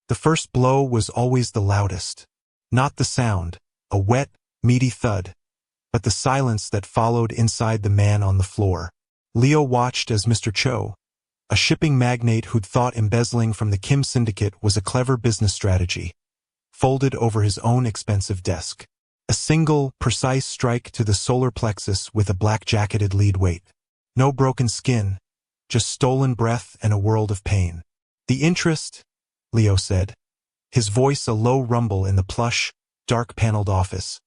The first blow was always the loudest. Not the sound, a wet, meaty thud, but the silence that followed inside the man on the floor. Leo watched as Mr. Cho, a shipping magnate who'd thought embezzling from the Kim syndicate was a clever business strategy, folded over his own expensive desk. A single, precise strike to the solar plexus with a black-jacketed lead weight. No broken skin, just stolen breath and a world of pain. The interest, Leo said, his voice a low rumble in the plush, dark-paneled office,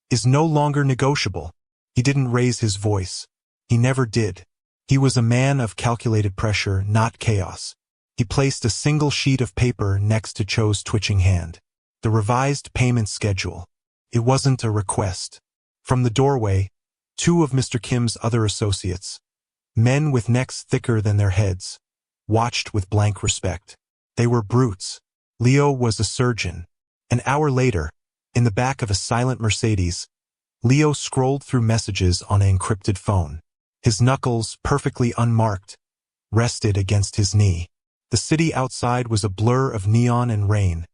is no longer negotiable. He didn't raise his voice. He never did. He was a man of calculated pressure, not chaos. He placed a single sheet of paper next to Cho's twitching hand. The revised payment schedule. It wasn't a request. From the doorway, two of Mr. Kim's other associates, men with necks thicker than their heads, watched with blank respect. They were brutes. Leo was a surgeon. An hour later, in the back of a silent Mercedes, Leo scrolled through messages on an encrypted phone. His knuckles, perfectly unmarked, rested against his knee. The city outside was a blur of neon and rain,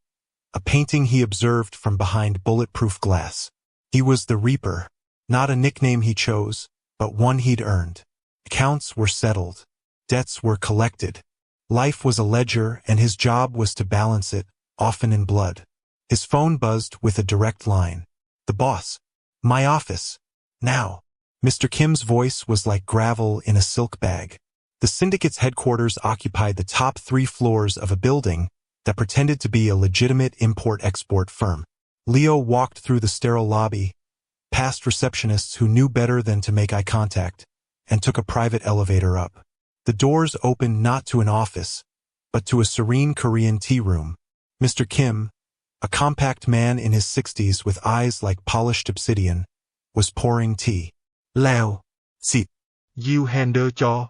a painting he observed from behind bulletproof glass. He was the Reaper, not a nickname he chose, but one he'd earned. Accounts were settled. Debts were collected. Life was a ledger, and his job was to balance it, often in blood. His phone buzzed with a direct line. The boss. My office. Now. Mr. Kim's voice was like gravel in a silk bag. The syndicate's headquarters occupied the top 3 floors of a building that pretended to be a legitimate import-export firm. Leo walked through the sterile lobby, past receptionists who knew better than to make eye contact, and took a private elevator up. The doors opened not to an office, but to a serene Korean tea room. Mr. Kim, a compact man in his 60s with eyes like polished obsidian, was pouring tea. Lao, sit. You handle cho.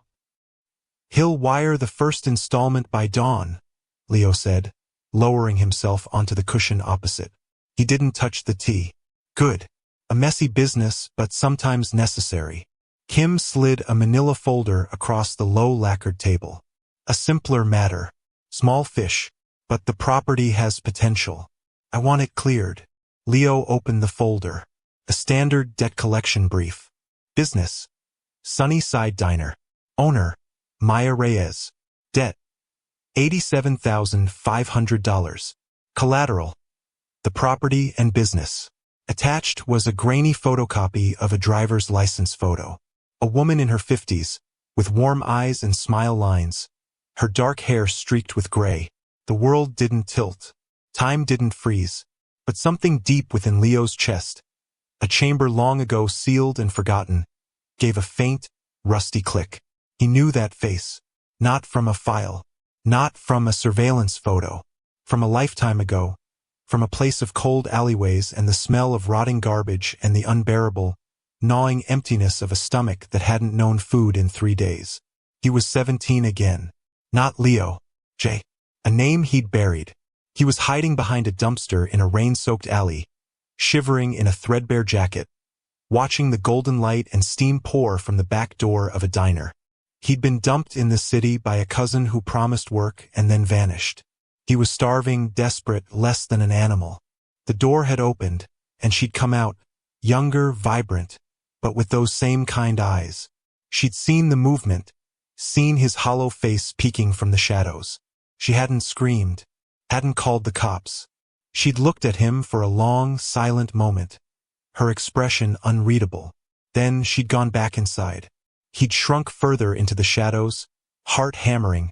He'll wire the first installment by dawn, Leo said, lowering himself onto the cushion opposite. He didn't touch the tea. Good. A messy business, but sometimes necessary. Kim slid a manila folder across the low lacquered table. A simpler matter. Small fish, but the property has potential. I want it cleared. Leo opened the folder. A standard debt collection brief. Business. Sunnyside Diner. Owner. Maya Reyes. Debt. $87,500. Collateral. The property and business. Attached was a grainy photocopy of a driver's license photo. A woman in her 50s, with warm eyes and smile lines, her dark hair streaked with gray. The world didn't tilt. Time didn't freeze. But something deep within Leo's chest, a chamber long ago sealed and forgotten, gave a faint, rusty click. He knew that face. Not from a file. Not from a surveillance photo. From a lifetime ago. From a place of cold alleyways and the smell of rotting garbage and the unbearable, gnawing emptiness of a stomach that hadn't known food in 3 days. He was 17 again. Not Leo. J. A name he'd buried. He was hiding behind a dumpster in a rain-soaked alley, shivering in a threadbare jacket, watching the golden light and steam pour from the back door of a diner. He'd been dumped in the city by a cousin who promised work and then vanished. He was starving, desperate, less than an animal. The door had opened, and she'd come out, younger, vibrant, but with those same kind eyes. She'd seen the movement, seen his hollow face peeking from the shadows. She hadn't screamed, hadn't called the cops. She'd looked at him for a long, silent moment, her expression unreadable. Then she'd gone back inside. He'd shrunk further into the shadows, heart hammering,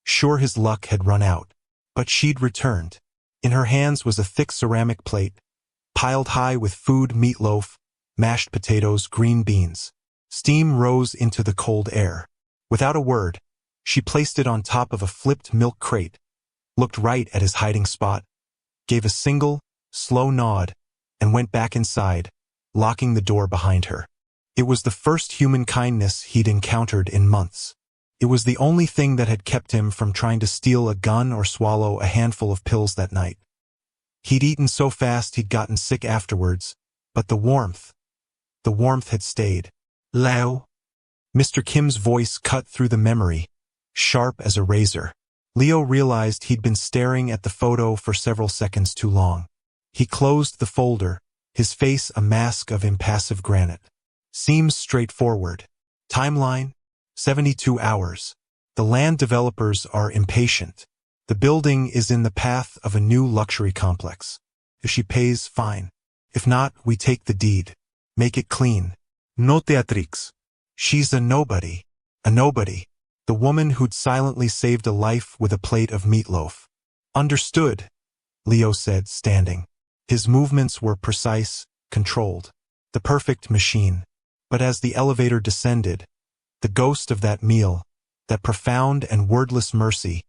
sure his luck had run out. But she'd returned. In her hands was a thick ceramic plate, piled high with food, meatloaf, mashed potatoes, green beans. Steam rose into the cold air. Without a word, she placed it on top of a flipped milk crate, looked right at his hiding spot, gave a single, slow nod, and went back inside, locking the door behind her. It was the first human kindness he'd encountered in months. It was the only thing that had kept him from trying to steal a gun or swallow a handful of pills that night. He'd eaten so fast he'd gotten sick afterwards, but the warmth had stayed. Lao. Mr. Kim's voice cut through the memory, sharp as a razor. Leo realized he'd been staring at the photo for several seconds too long. He closed the folder, his face a mask of impassive granite. Seems straightforward. Timeline? 72 hours. The land developers are impatient. The building is in the path of a new luxury complex. If she pays, fine. If not, we take the deed. Make it clean. No teatrix. She's a nobody. A nobody. The woman who'd silently saved a life with a plate of meatloaf. Understood, Leo said, standing. His movements were precise, controlled. The perfect machine. But as the elevator descended, the ghost of that meal, that profound and wordless mercy,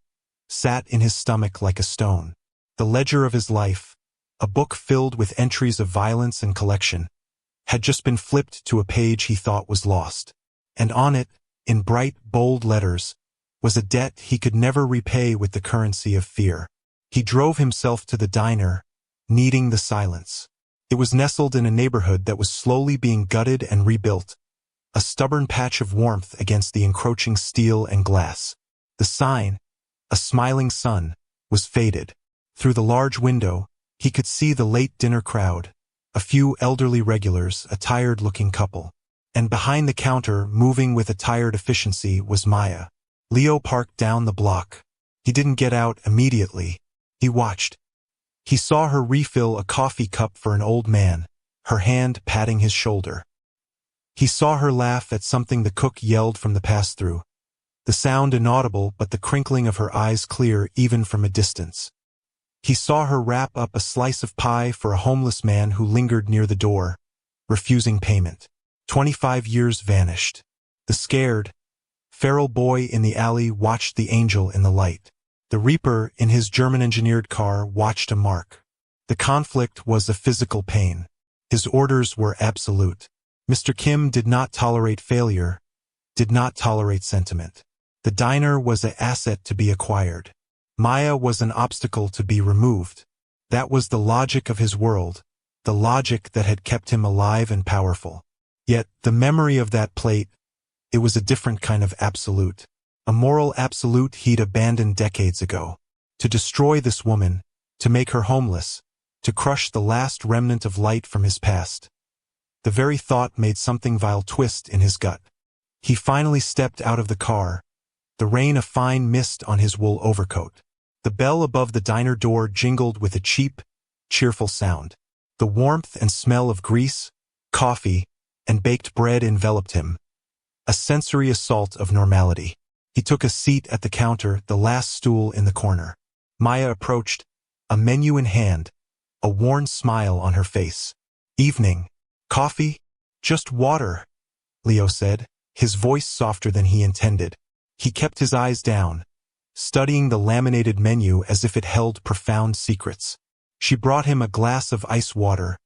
sat in his stomach like a stone. The ledger of his life, a book filled with entries of violence and collection, had just been flipped to a page he thought was lost. And on it, in bright, bold letters, was a debt he could never repay with the currency of fear. He drove himself to the diner, needing the silence. It was nestled in a neighborhood that was slowly being gutted and rebuilt, a stubborn patch of warmth against the encroaching steel and glass. The sign, a smiling sun, was faded. Through the large window, he could see the late dinner crowd, a few elderly regulars, a tired-looking couple. And behind the counter, moving with a tired efficiency, was Maya. Leo parked down the block. He didn't get out immediately. He watched. He saw her refill a coffee cup for an old man, her hand patting his shoulder. He saw her laugh at something the cook yelled from the pass-through, the sound inaudible but the crinkling of her eyes clear even from a distance. He saw her wrap up a slice of pie for a homeless man who lingered near the door, refusing payment. 25 years vanished. The scared, feral boy in the alley watched the angel in the light. The reaper in his German-engineered car watched a mark. The conflict was a physical pain. His orders were absolute. Mr. Kim did not tolerate failure, did not tolerate sentiment. The diner was an asset to be acquired. Maya was an obstacle to be removed. That was the logic of his world, the logic that had kept him alive and powerful. Yet, the memory of that plate, it was a different kind of absolute. A moral absolute he'd abandoned decades ago. To destroy this woman, to make her homeless, to crush the last remnant of light from his past. The very thought made something vile twist in his gut. He finally stepped out of the car, the rain a fine mist on his wool overcoat. The bell above the diner door jingled with a cheap, cheerful sound. The warmth and smell of grease, coffee, and baked bread enveloped him. A sensory assault of normality. He took a seat at the counter, the last stool in the corner. Maya approached, a menu in hand, a worn smile on her face. Evening. Coffee? Just water, Leo said, his voice softer than he intended. He kept his eyes down, studying the laminated menu as if it held profound secrets. She brought him a glass of ice water,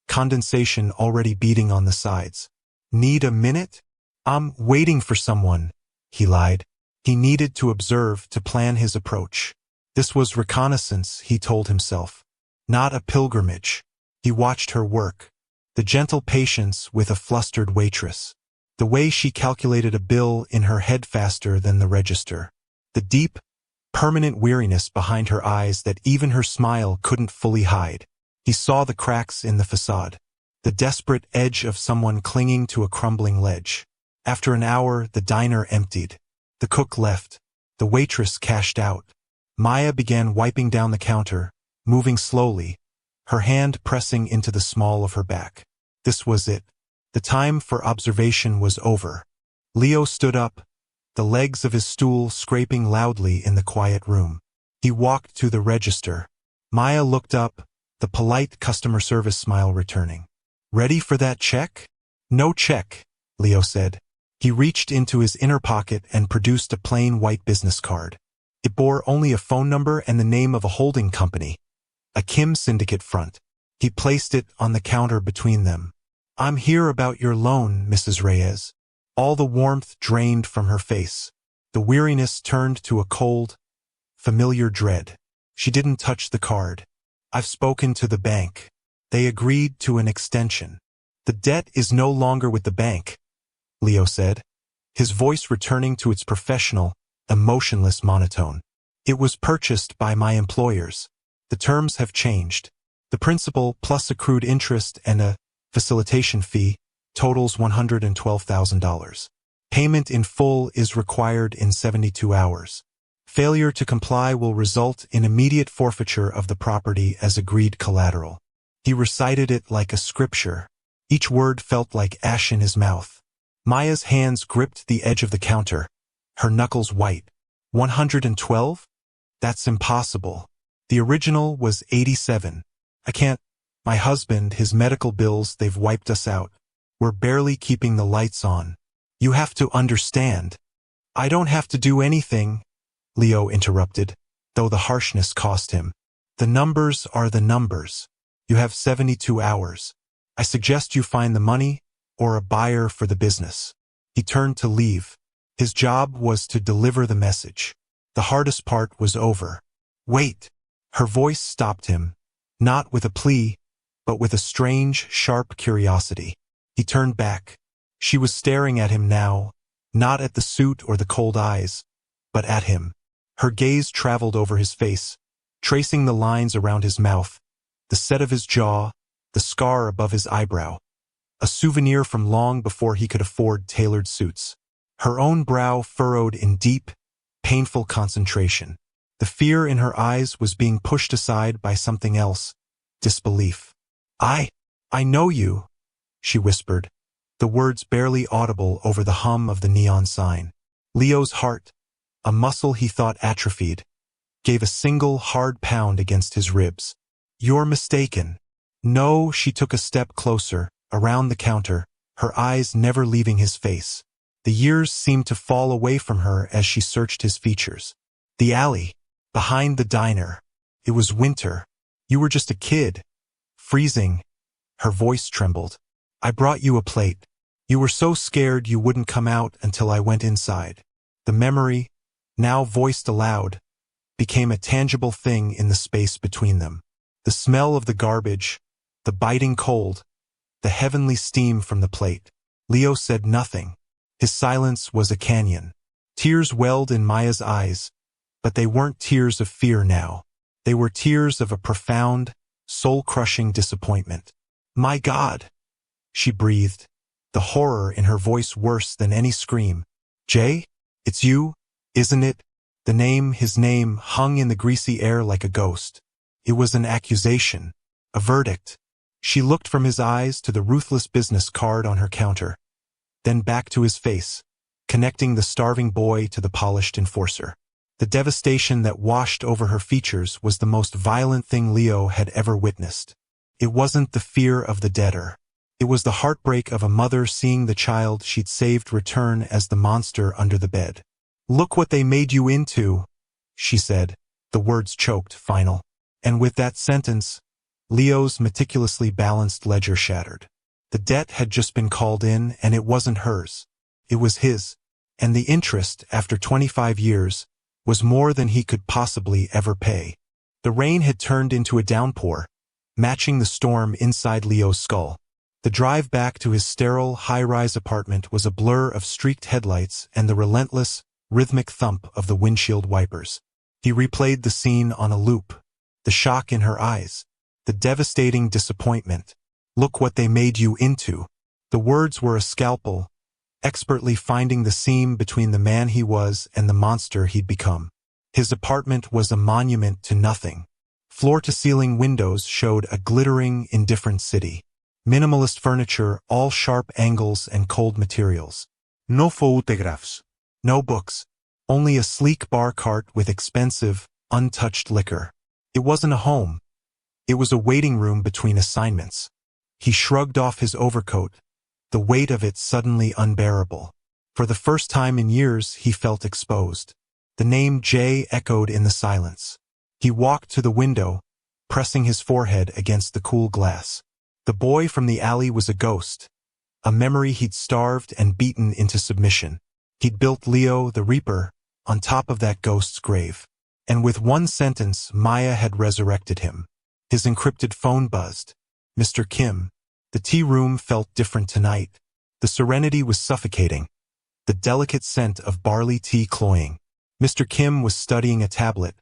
condensation already beating on the sides. Need a minute? I'm waiting for someone, he lied. He needed to observe, to plan his approach. This was reconnaissance, he told himself. Not a pilgrimage. He watched her work. The gentle patience with a flustered waitress. The way she calculated a bill in her head faster than the register. The deep, permanent weariness behind her eyes that even her smile couldn't fully hide. He saw the cracks in the facade. The desperate edge of someone clinging to a crumbling ledge. After an hour, the diner emptied. The cook left. The waitress cashed out. Maya began wiping down the counter, moving slowly, her hand pressing into the small of her back. This was it. The time for observation was over. Leo stood up, the legs of his stool scraping loudly in the quiet room. He walked to the register. Maya looked up, the polite customer service smile returning. Ready for that check? No check, Leo said. He reached into his inner pocket and produced a plain white business card. It bore only a phone number and the name of a holding company, a Kim Syndicate front. He placed it on the counter between them. I'm here about your loan, Mrs. Reyes. All the warmth drained from her face. The weariness turned to a cold, familiar dread. She didn't touch the card. I've spoken to the bank. They agreed to an extension. The debt is no longer with the bank, Leo said, his voice returning to its professional, emotionless monotone. It was purchased by my employers. The terms have changed. The principal plus accrued interest and a facilitation fee totals $112,000. Payment in full is required in 72 hours. Failure to comply will result in immediate forfeiture of the property as agreed collateral. He recited it like a scripture. Each word felt like ash in his mouth. Maya's hands gripped the edge of the counter, her knuckles white. 112? That's impossible. The original was 87. I can't. My husband, his medical bills, they've wiped us out. We're barely keeping the lights on. You have to understand. I don't have to do anything, Leo interrupted, though the harshness cost him. The numbers are the numbers. You have 72 hours. I suggest you find the money or a buyer for the business. He turned to leave. His job was to deliver the message. The hardest part was over. Wait. Her voice stopped him, not with a plea, but with a strange, sharp curiosity. He turned back. She was staring at him now, not at the suit or the cold eyes, but at him. Her gaze traveled over his face, tracing the lines around his mouth, the set of his jaw, the scar above his eyebrow. A souvenir from long before he could afford tailored suits. Her own brow furrowed in deep, painful concentration. The fear in her eyes was being pushed aside by something else, disbelief. I know you, she whispered, the words barely audible over the hum of the neon sign. Leo's heart, a muscle he thought atrophied, gave a single hard pound against his ribs. You're mistaken. No, she took a step closer, around the counter, her eyes never leaving his face. The years seemed to fall away from her as she searched his features. The alley, behind the diner. It was winter. You were just a kid. Freezing. Her voice trembled. I brought you a plate. You were so scared you wouldn't come out until I went inside. The memory, now voiced aloud, became a tangible thing in the space between them. The smell of the garbage, the biting cold, the heavenly steam from the plate. Leo said nothing. His silence was a canyon. Tears welled in Maya's eyes, but they weren't tears of fear now. They were tears of a profound, soul-crushing disappointment. My God, she breathed, the horror in her voice worse than any scream. Jay, it's you, isn't it? The name, his name, hung in the greasy air like a ghost. It was an accusation, a verdict. She looked from his eyes to the ruthless business card on her counter, then back to his face, connecting the starving boy to the polished enforcer. The devastation that washed over her features was the most violent thing Leo had ever witnessed. It wasn't the fear of the debtor. It was the heartbreak of a mother seeing the child she'd saved return as the monster under the bed. Look what they made you into, she said, the words choked, final. And with that sentence, Leo's meticulously balanced ledger shattered. The debt had just been called in, and it wasn't hers. It was his. And the interest, after 25 years, was more than he could possibly ever pay. The rain had turned into a downpour, matching the storm inside Leo's skull. The drive back to his sterile, high-rise apartment was a blur of streaked headlights and the relentless, rhythmic thump of the windshield wipers. He replayed the scene on a loop. The shock in her eyes. The devastating disappointment. Look what they made you into. The words were a scalpel, expertly finding the seam between the man he was and the monster he'd become. His apartment was a monument to nothing. Floor-to-ceiling windows showed a glittering, indifferent city. Minimalist furniture, all sharp angles and cold materials. No photographs. No books. Only a sleek bar cart with expensive, untouched liquor. It wasn't a home. It was a waiting room between assignments. He shrugged off his overcoat, the weight of it suddenly unbearable. For the first time in years, he felt exposed. The name Jay echoed in the silence. He walked to the window, pressing his forehead against the cool glass. The boy from the alley was a ghost, a memory he'd starved and beaten into submission. He'd built Leo, the Reaper, on top of that ghost's grave. And with one sentence, Maya had resurrected him. His encrypted phone buzzed. Mr. Kim. The tea room felt different tonight. The serenity was suffocating, the delicate scent of barley tea cloying. Mr. Kim was studying a tablet,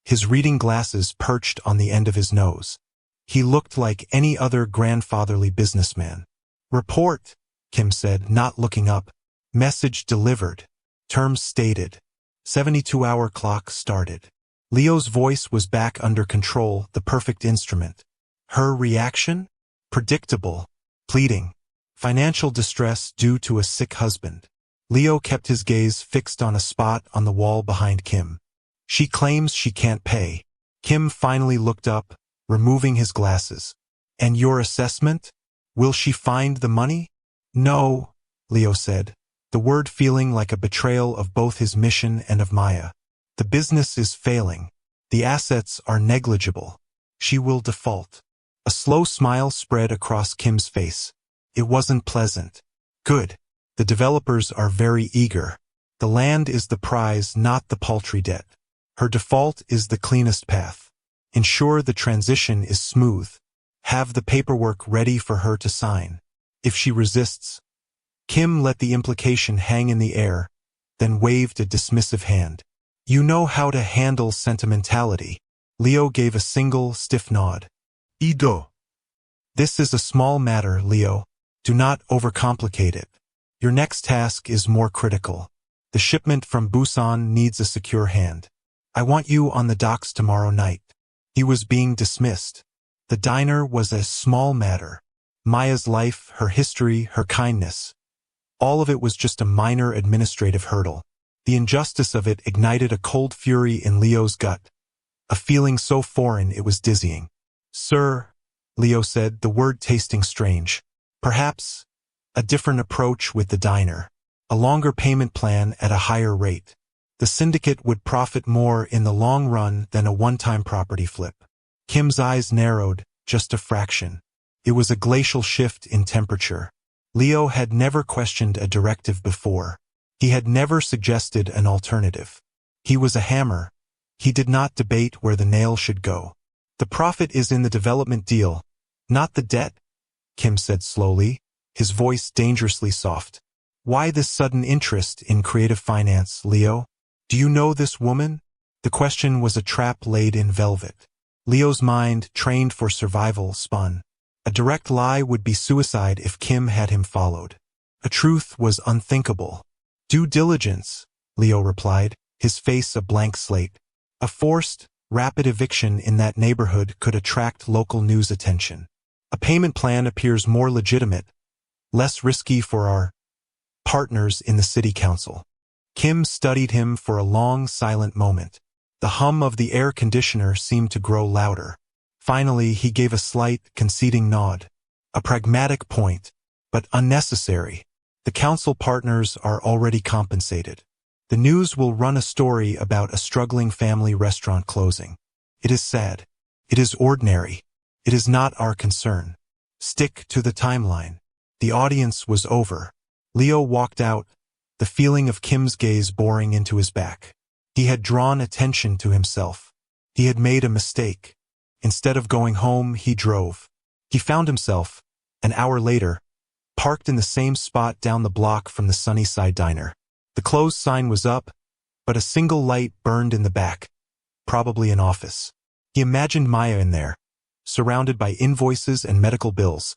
his reading glasses perched on the end of his nose. He looked like any other grandfatherly businessman. "Report," Kim said, not looking up. "Message delivered. Terms stated." 72-hour clock started. Leo's voice was back under control, the perfect instrument. Her reaction? Predictable. Pleading. Financial distress due to a sick husband. Leo kept his gaze fixed on a spot on the wall behind Kim. "She claims she can't pay." Kim finally looked up, removing his glasses. "And your assessment? Will she find the money?" "No," Leo said, the word feeling like a betrayal of both his mission and of Maya. "The business is failing. The assets are negligible. She will default." A slow smile spread across Kim's face. It wasn't pleasant. "Good. The developers are very eager. The land is the prize, not the paltry debt. Her default is the cleanest path. Ensure the transition is smooth. Have the paperwork ready for her to sign. If she resists—" Kim let the implication hang in the air, then waved a dismissive hand. "You know how to handle sentimentality." Leo gave a single, stiff nod. "Ido." "This is a small matter, Leo. Do not overcomplicate it. Your next task is more critical. The shipment from Busan needs a secure hand. I want you on the docks tomorrow night." He was being dismissed. The diner was a small matter. Maya's life, her history, her kindness. All of it was just a minor administrative hurdle. The injustice of it ignited a cold fury in Leo's gut. A feeling so foreign it was dizzying. "Sir," Leo said, the word tasting strange. "Perhaps a different approach with the diner. A longer payment plan at a higher rate. The syndicate would profit more in the long run than a one-time property flip." Kim's eyes narrowed, just a fraction. It was a glacial shift in temperature. Leo had never questioned a directive before. He had never suggested an alternative. He was a hammer. He did not debate where the nail should go. "The profit is in the development deal, not the debt," Kim said slowly, his voice dangerously soft. "Why this sudden interest in creative finance, Leo? Do you know this woman?" The question was a trap laid in velvet. Leo's mind, trained for survival, spun. A direct lie would be suicide if Kim had him followed. A truth was unthinkable. "Due diligence," Leo replied, his face a blank slate. A forced, rapid eviction in that neighborhood could attract local news attention. A payment plan appears more legitimate, less risky for our partners in the city council. Kim studied him for a long, silent moment. The hum of the air conditioner seemed to grow louder. Finally, he gave a slight, conceding nod. "A pragmatic point, but unnecessary. The council partners are already compensated. The news will run a story about a struggling family restaurant closing. It is sad. It is ordinary. It is not our concern. Stick to the timeline." The audience was over. Leo walked out, the feeling of Kim's gaze boring into his back. He had drawn attention to himself. He had made a mistake. Instead of going home, he drove. He found himself, an hour later, parked in the same spot down the block from the Sunnyside Diner. The closed sign was up, but a single light burned in the back, probably an office. He imagined Maya in there, surrounded by invoices and medical bills.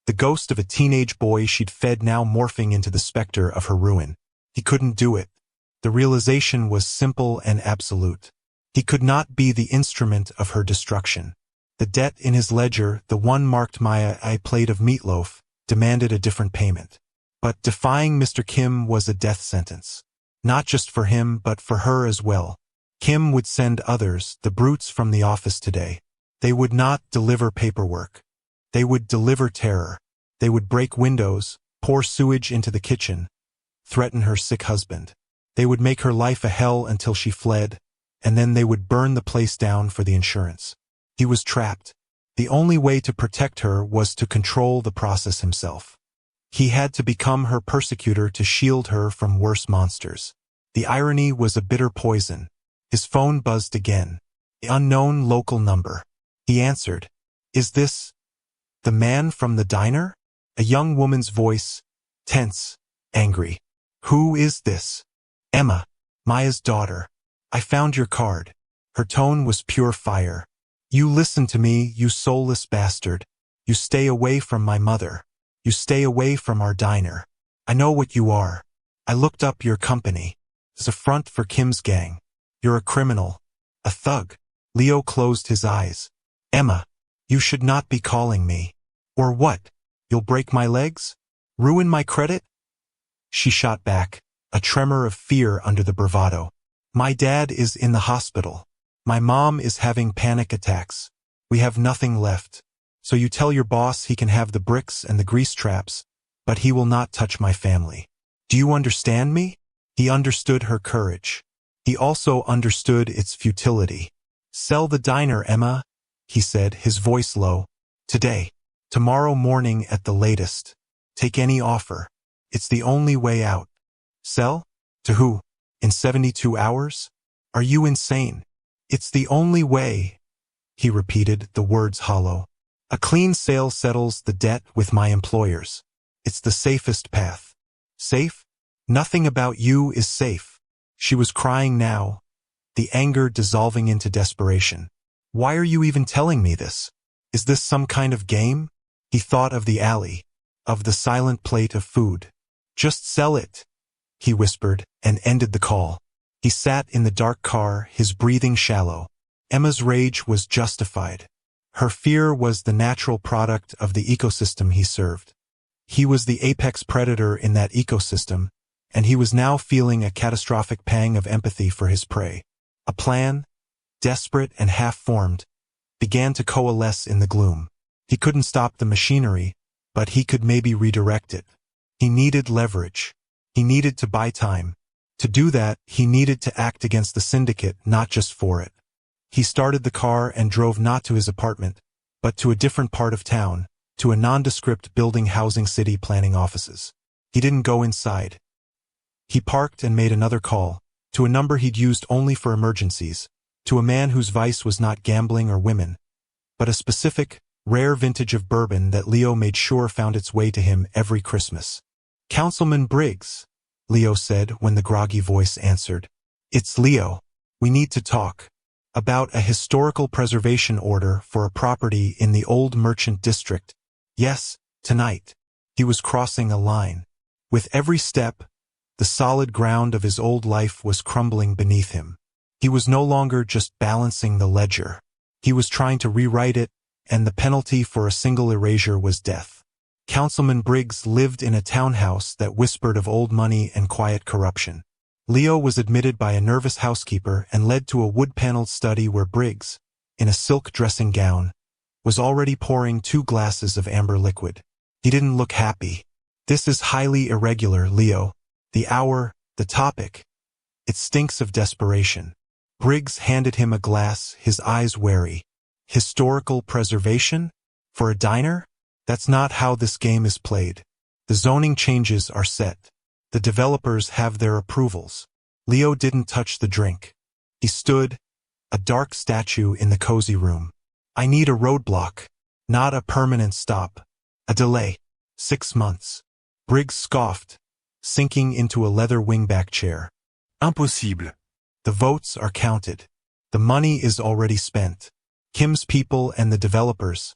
The ghost of a teenage boy she'd fed now morphing into the specter of her ruin. He couldn't do it. The realization was simple and absolute. He could not be the instrument of her destruction. The debt in his ledger, the one marked Maya a plate of meatloaf, demanded a different payment. But defying Mr. Kim was a death sentence. Not just for him, but for her as well. Kim would send others, the brutes from the office today. They would not deliver paperwork. They would deliver terror. They would break windows, pour sewage into the kitchen, threaten her sick husband. They would make her life a hell until she fled, and then they would burn the place down for the insurance. He was trapped. The only way to protect her was to control the process himself. He had to become her persecutor to shield her from worse monsters. The irony was a bitter poison. His phone buzzed again. The unknown local number. He answered. "Is this the man from the diner?" A young woman's voice, tense, angry. "Who is this?" "Emma." Maya's daughter. I found your card. Her tone was pure fire. You listen to me, you soulless bastard. You stay away from my mother. You stay away from our diner. I know what you are. I looked up your company. It's a front for Kim's gang. You're a criminal. A thug. Leo closed his eyes. Emma, you should not be calling me. Or what? You'll break my legs? Ruin my credit? She shot back, a tremor of fear under the bravado. My dad is in the hospital. My mom is having panic attacks. We have nothing left. So you tell your boss he can have the bricks and the grease traps, but he will not touch my family. Do you understand me? He understood her courage. He also understood its futility. Sell the diner, Emma, he said, his voice low. Today. Tomorrow morning at the latest. Take any offer. It's the only way out. Sell? To who? In 72 hours? Are you insane? It's the only way, he repeated, the words hollow. A clean sale settles the debt with my employers. It's the safest path. Safe? Nothing about you is safe. She was crying now, the anger dissolving into desperation. Why are you even telling me this? Is this some kind of game? He thought of the alley, of the silent plate of food. Just sell it, he whispered, and ended the call. He sat in the dark car, his breathing shallow. Emma's rage was justified. Her fear was the natural product of the ecosystem he served. He was the apex predator in that ecosystem, and he was now feeling a catastrophic pang of empathy for his prey. A plan, desperate and half-formed, began to coalesce in the gloom. He couldn't stop the machinery, but he could maybe redirect it. He needed leverage. He needed to buy time. To do that, he needed to act against the syndicate, not just for it. He started the car and drove not to his apartment, but to a different part of town, to a nondescript building housing city planning offices. He didn't go inside. He parked and made another call, to a number he'd used only for emergencies, to a man whose vice was not gambling or women, but a specific, rare vintage of bourbon that Leo made sure found its way to him every Christmas. Councilman Briggs, Leo said when the groggy voice answered. It's Leo. We need to talk. About a historical preservation order for a property in the old merchant district. Yes, tonight. He was crossing a line. With every step, the solid ground of his old life was crumbling beneath him. He was no longer just balancing the ledger. He was trying to rewrite it, and the penalty for a single erasure was death. Councilman Briggs lived in a townhouse that whispered of old money and quiet corruption. Leo was admitted by a nervous housekeeper and led to a wood-paneled study where Briggs, in a silk dressing gown, was already pouring 2 glasses of amber liquid. He didn't look happy. This is highly irregular, Leo. The hour, the topic. It stinks of desperation. Briggs handed him a glass, his eyes wary. Historical preservation? For a diner? That's not how this game is played. The zoning changes are set. The developers have their approvals. Leo didn't touch the drink. He stood, a dark statue in the cozy room. I need a roadblock, not a permanent stop. A delay. 6 months. Briggs scoffed, sinking into a leather wingback chair. Impossible. The votes are counted. The money is already spent. Kim's people and the developers,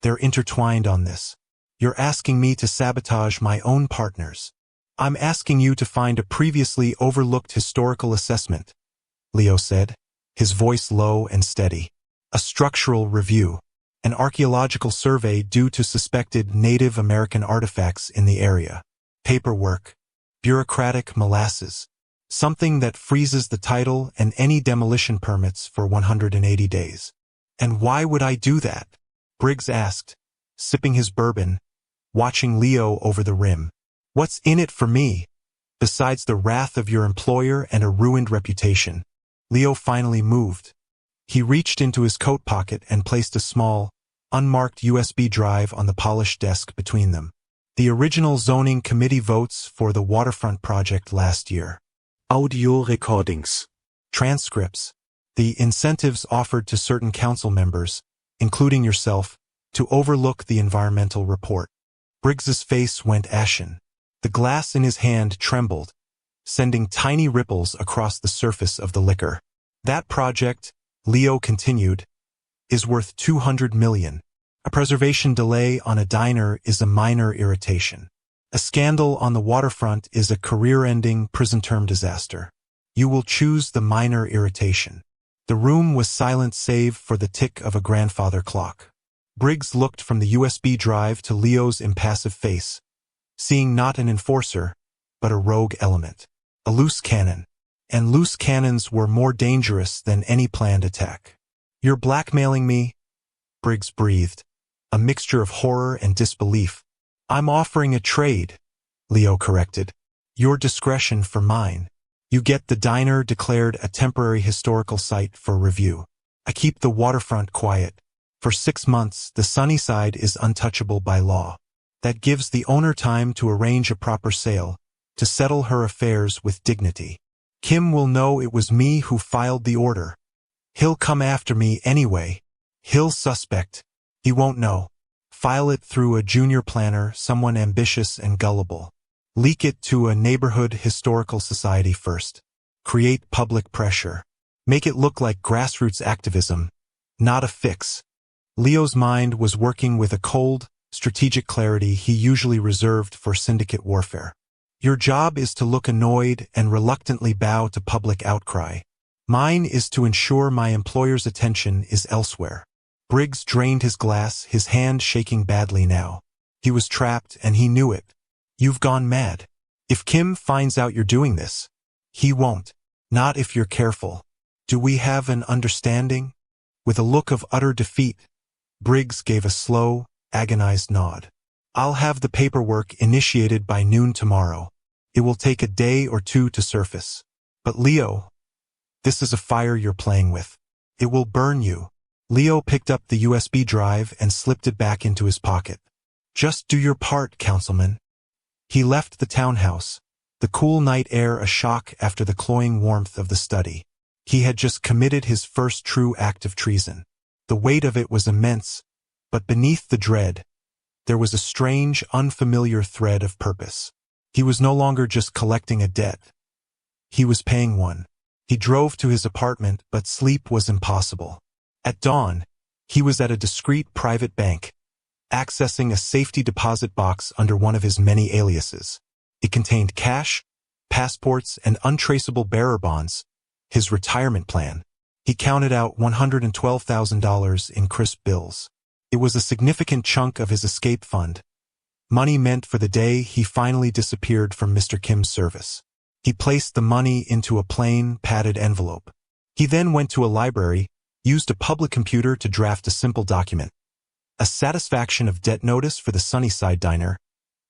they're intertwined on this. You're asking me to sabotage my own partners. I'm asking you to find a previously overlooked historical assessment, Leo said, his voice low and steady. A structural review. An archaeological survey due to suspected Native American artifacts in the area. Paperwork. Bureaucratic molasses. Something that freezes the title and any demolition permits for 180 days. And why would I do that? Briggs asked, sipping his bourbon, watching Leo over the rim. What's in it for me, besides the wrath of your employer and a ruined reputation? Leo finally moved. He reached into his coat pocket and placed a small, unmarked USB drive on the polished desk between them. The original zoning committee votes for the waterfront project last year. Audio recordings. Transcripts. The incentives offered to certain council members, including yourself, to overlook the environmental report. Briggs's face went ashen. The glass in his hand trembled, sending tiny ripples across the surface of the liquor. That project, Leo continued, is worth $200 million. A preservation delay on a diner is a minor irritation. A scandal on the waterfront is a career-ending prison term disaster. You will choose the minor irritation. The room was silent save for the tick of a grandfather clock. Briggs looked from the USB drive to Leo's impassive face, seeing not an enforcer, but a rogue element. A loose cannon. And loose cannons were more dangerous than any planned attack. "You're blackmailing me?" Briggs breathed, a mixture of horror and disbelief. "I'm offering a trade," Leo corrected. "Your discretion for mine. You get the diner declared a temporary historical site for review. I keep the waterfront quiet. For 6 months, the Sunnyside is untouchable by law. That gives the owner time to arrange a proper sale, to settle her affairs with dignity. Kim will know it was me who filed the order. He'll come after me anyway. He'll suspect. He won't know. File it through a junior planner, someone ambitious and gullible. Leak it to a neighborhood historical society first. Create public pressure. Make it look like grassroots activism, not a fix." Leo's mind was working with a cold, strategic clarity he usually reserved for syndicate warfare. "Your job is to look annoyed and reluctantly bow to public outcry. Mine is to ensure my employer's attention is elsewhere." Briggs drained his glass, his hand shaking badly now. He was trapped, and he knew it. "You've gone mad. If Kim finds out you're doing this, he won't. Not if you're careful. Do we have an understanding?" With a look of utter defeat, Briggs gave a slow, agonized nod. "I'll have the paperwork initiated by noon tomorrow. It will take a day or two to surface. But Leo, this is a fire you're playing with. It will burn you." Leo picked up the USB drive and slipped it back into his pocket. "Just do your part, Councilman." He left the townhouse, the cool night air a shock after the cloying warmth of the study. He had just committed his first true act of treason. The weight of it was immense, but beneath the dread, there was a strange, unfamiliar thread of purpose. He was no longer just collecting a debt. He was paying one. He drove to his apartment, but sleep was impossible. At dawn, he was at a discreet private bank, accessing a safety deposit box under one of his many aliases. It contained cash, passports, and untraceable bearer bonds, his retirement plan. He counted out $112,000 in crisp bills. It was a significant chunk of his escape fund, money meant for the day he finally disappeared from Mr. Kim's service. He placed the money into a plain, padded envelope. He then went to a library, used a public computer to draft a simple document, a satisfaction of debt notice for the Sunnyside diner,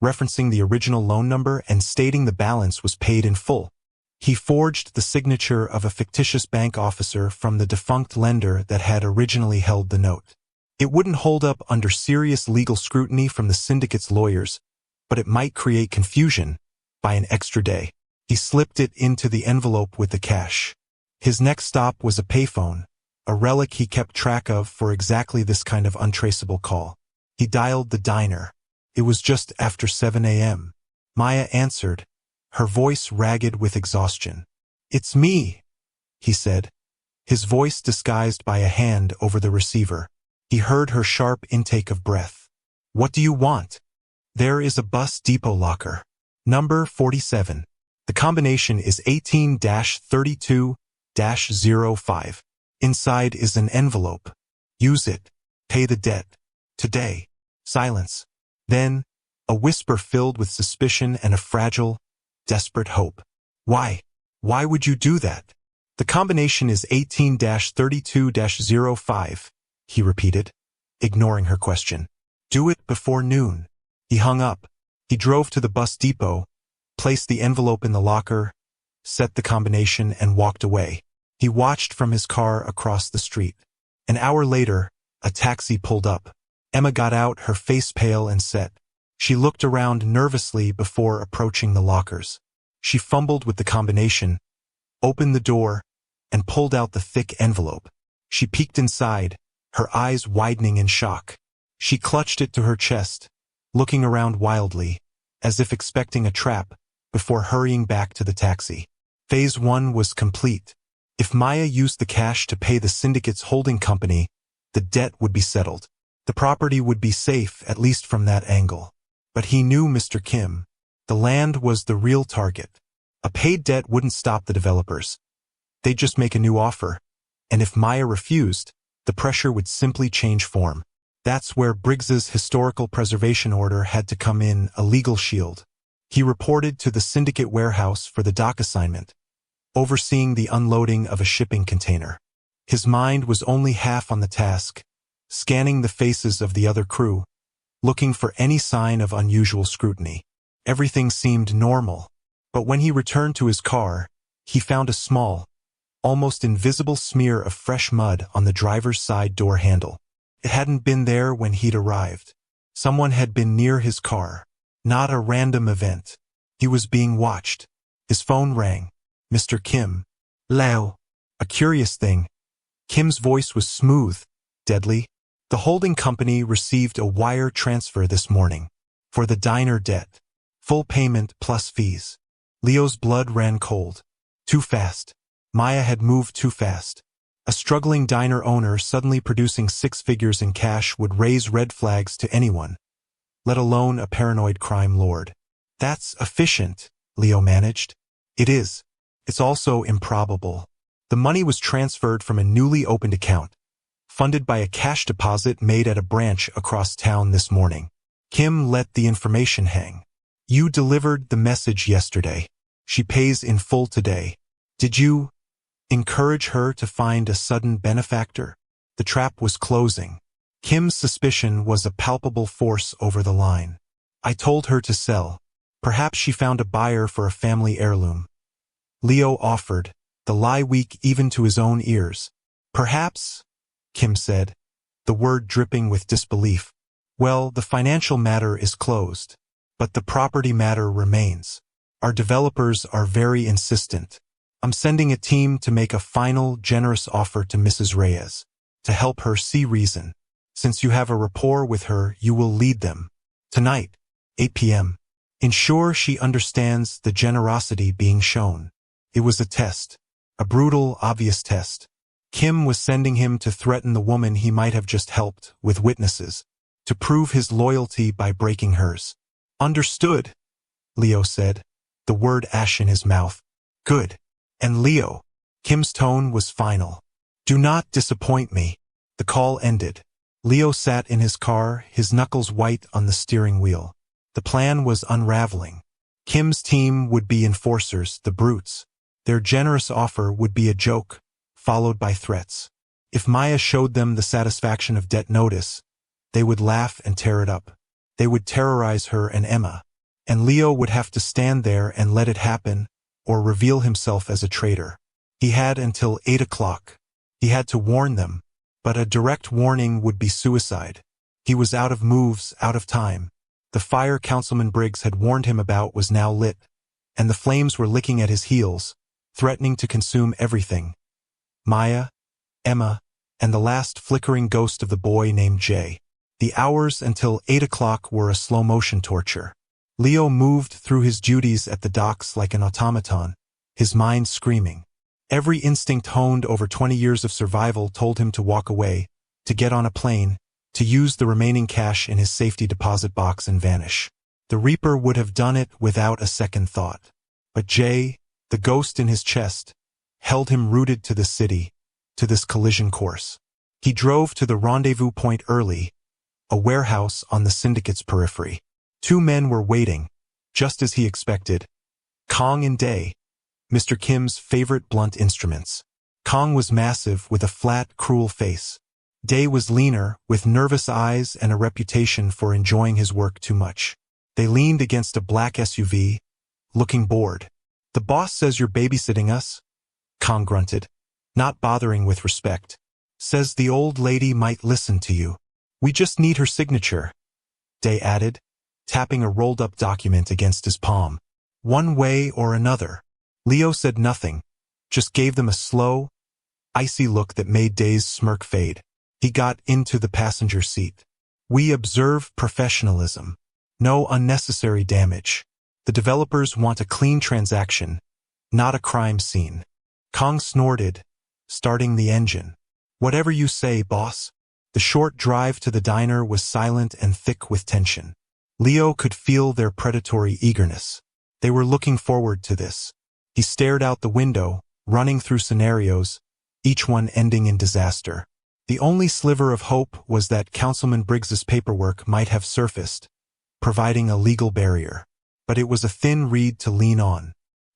referencing the original loan number and stating the balance was paid in full. He forged the signature of a fictitious bank officer from the defunct lender that had originally held the note. It wouldn't hold up under serious legal scrutiny from the syndicate's lawyers, but it might create confusion by an extra day. He slipped it into the envelope with the cash. His next stop was a payphone, a relic he kept track of for exactly this kind of untraceable call. He dialed the diner. It was just after 7 a.m. Maya answered, her voice ragged with exhaustion. "It's me," he said, his voice disguised by a hand over the receiver. He heard her sharp intake of breath. "What do you want?" "There is a bus depot locker. Number 47. The combination is 18-32-05. Inside is an envelope. Use it. Pay the debt. Today." Silence. Then, a whisper filled with suspicion and a fragile, desperate hope. "Why? Why would you do that?" "The combination is 18-32-05, he repeated, ignoring her question. "Do it before noon." He hung up. He drove to the bus depot, placed the envelope in the locker, set the combination, and walked away. He watched from his car across the street. An hour later, a taxi pulled up. Emma got out, her face pale and set. She looked around nervously before approaching the lockers. She fumbled with the combination, opened the door, and pulled out the thick envelope. She peeked inside, her eyes widening in shock. She clutched it to her chest, looking around wildly, as if expecting a trap, before hurrying back to the taxi. Phase 1 was complete. If Maya used the cash to pay the syndicate's holding company, the debt would be settled. The property would be safe, at least from that angle. But he knew Mr. Kim. The land was the real target. A paid debt wouldn't stop the developers. They'd just make a new offer. And if Maya refused, the pressure would simply change form. That's where Briggs's historical preservation order had to come in, a legal shield. He reported to the syndicate warehouse for the dock assignment, overseeing the unloading of a shipping container. His mind was only half on the task, scanning the faces of the other crew, looking for any sign of unusual scrutiny. Everything seemed normal, but when he returned to his car, he found a small, almost invisible smear of fresh mud on the driver's side door handle. It hadn't been there when he'd arrived. Someone had been near his car. Not a random event. He was being watched. His phone rang. Mr. Kim. Lao. A curious thing. Kim's voice was smooth, deadly. The holding company received a wire transfer this morning. For the diner debt. Full payment plus fees. Leo's blood ran cold. Too fast. Maya had moved too fast. A struggling diner owner suddenly producing 6 figures in cash would raise red flags to anyone, let alone a paranoid crime lord. That's efficient, Leo managed. It is. It's also improbable. The money was transferred from a newly opened account, funded by a cash deposit made at a branch across town this morning. Kim let the information hang. You delivered the message yesterday. She pays in full today. Did you encourage her to find a sudden benefactor? The trap was closing. Kim's suspicion was a palpable force over the line. I told her to sell. Perhaps she found a buyer for a family heirloom. Leo offered, the lie weak even to his own ears. Perhaps, Kim said, the word dripping with disbelief. Well, the financial matter is closed, but the property matter remains. Our developers are very insistent. I'm sending a team to make a final, generous offer to Mrs. Reyes, to help her see reason. Since you have a rapport with her, you will lead them. Tonight, 8 p.m. Ensure she understands the generosity being shown. It was a test. A brutal, obvious test. Kim was sending him to threaten the woman he might have just helped, with witnesses, to prove his loyalty by breaking hers. Understood, Leo said, the word ash in his mouth. Good. And Leo. Kim's tone was final. Do not disappoint me. The call ended. Leo sat in his car, his knuckles white on the steering wheel. The plan was unraveling. Kim's team would be enforcers, the brutes. Their generous offer would be a joke, followed by threats. If Maya showed them the satisfaction of debt notice, they would laugh and tear it up. They would terrorize her and Emma. And Leo would have to stand there and let it happen, or reveal himself as a traitor. He had until 8 o'clock. He had to warn them, but a direct warning would be suicide. He was out of moves, out of time. The fire Councilman Briggs had warned him about was now lit, and the flames were licking at his heels, threatening to consume everything. Maya, Emma, and the last flickering ghost of the boy named Jay. The hours until 8 o'clock were a slow-motion torture. Leo moved through his duties at the docks like an automaton, his mind screaming. Every instinct honed over 20 years of survival told him to walk away, to get on a plane, to use the remaining cash in his safety deposit box and vanish. The Reaper would have done it without a second thought. But Jay, the ghost in his chest, held him rooted to the city, to this collision course. He drove to the rendezvous point early, a warehouse on the syndicate's periphery. 2 men were waiting, just as he expected. Kong and Day, Mr. Kim's favorite blunt instruments. Kong was massive with a flat, cruel face. Day was leaner, with nervous eyes and a reputation for enjoying his work too much. They leaned against a black SUV, looking bored. The boss says you're babysitting us? Kong grunted, not bothering with respect. Says the old lady might listen to you. We just need her signature, Day added, tapping a rolled-up document against his palm. One way or another. Leo said nothing, just gave them a slow, icy look that made Day's smirk fade. He got into the passenger seat. We observe professionalism. No unnecessary damage. The developers want a clean transaction, not a crime scene. Kong snorted, starting the engine. Whatever you say, boss. The short drive to the diner was silent and thick with tension. Leo could feel their predatory eagerness. They were looking forward to this. He stared out the window, running through scenarios, each one ending in disaster. The only sliver of hope was that Councilman Briggs's paperwork might have surfaced, providing a legal barrier. But it was a thin reed to lean on.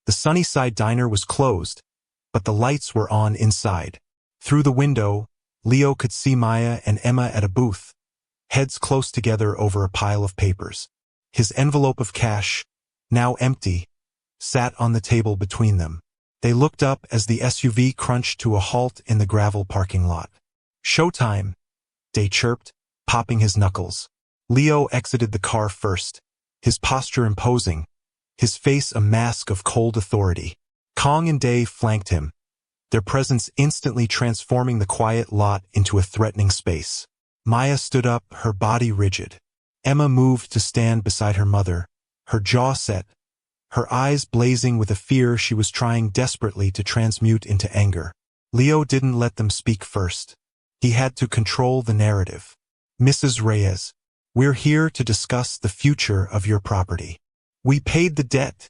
The Sunnyside diner was closed, but the lights were on inside. Through the window, Leo could see Maya and Emma at a booth, heads close together over a pile of papers. His envelope of cash, now empty, sat on the table between them. They looked up as the SUV crunched to a halt in the gravel parking lot. Showtime, Day chirped, popping his knuckles. Leo exited the car first, his posture imposing, his face a mask of cold authority. Kong and Day flanked him, their presence instantly transforming the quiet lot into a threatening space. Maya stood up, her body rigid. Emma moved to stand beside her mother, her jaw set, her eyes blazing with a fear she was trying desperately to transmute into anger. Leo didn't let them speak first. He had to control the narrative. Mrs. Reyes, we're here to discuss the future of your property. We paid the debt,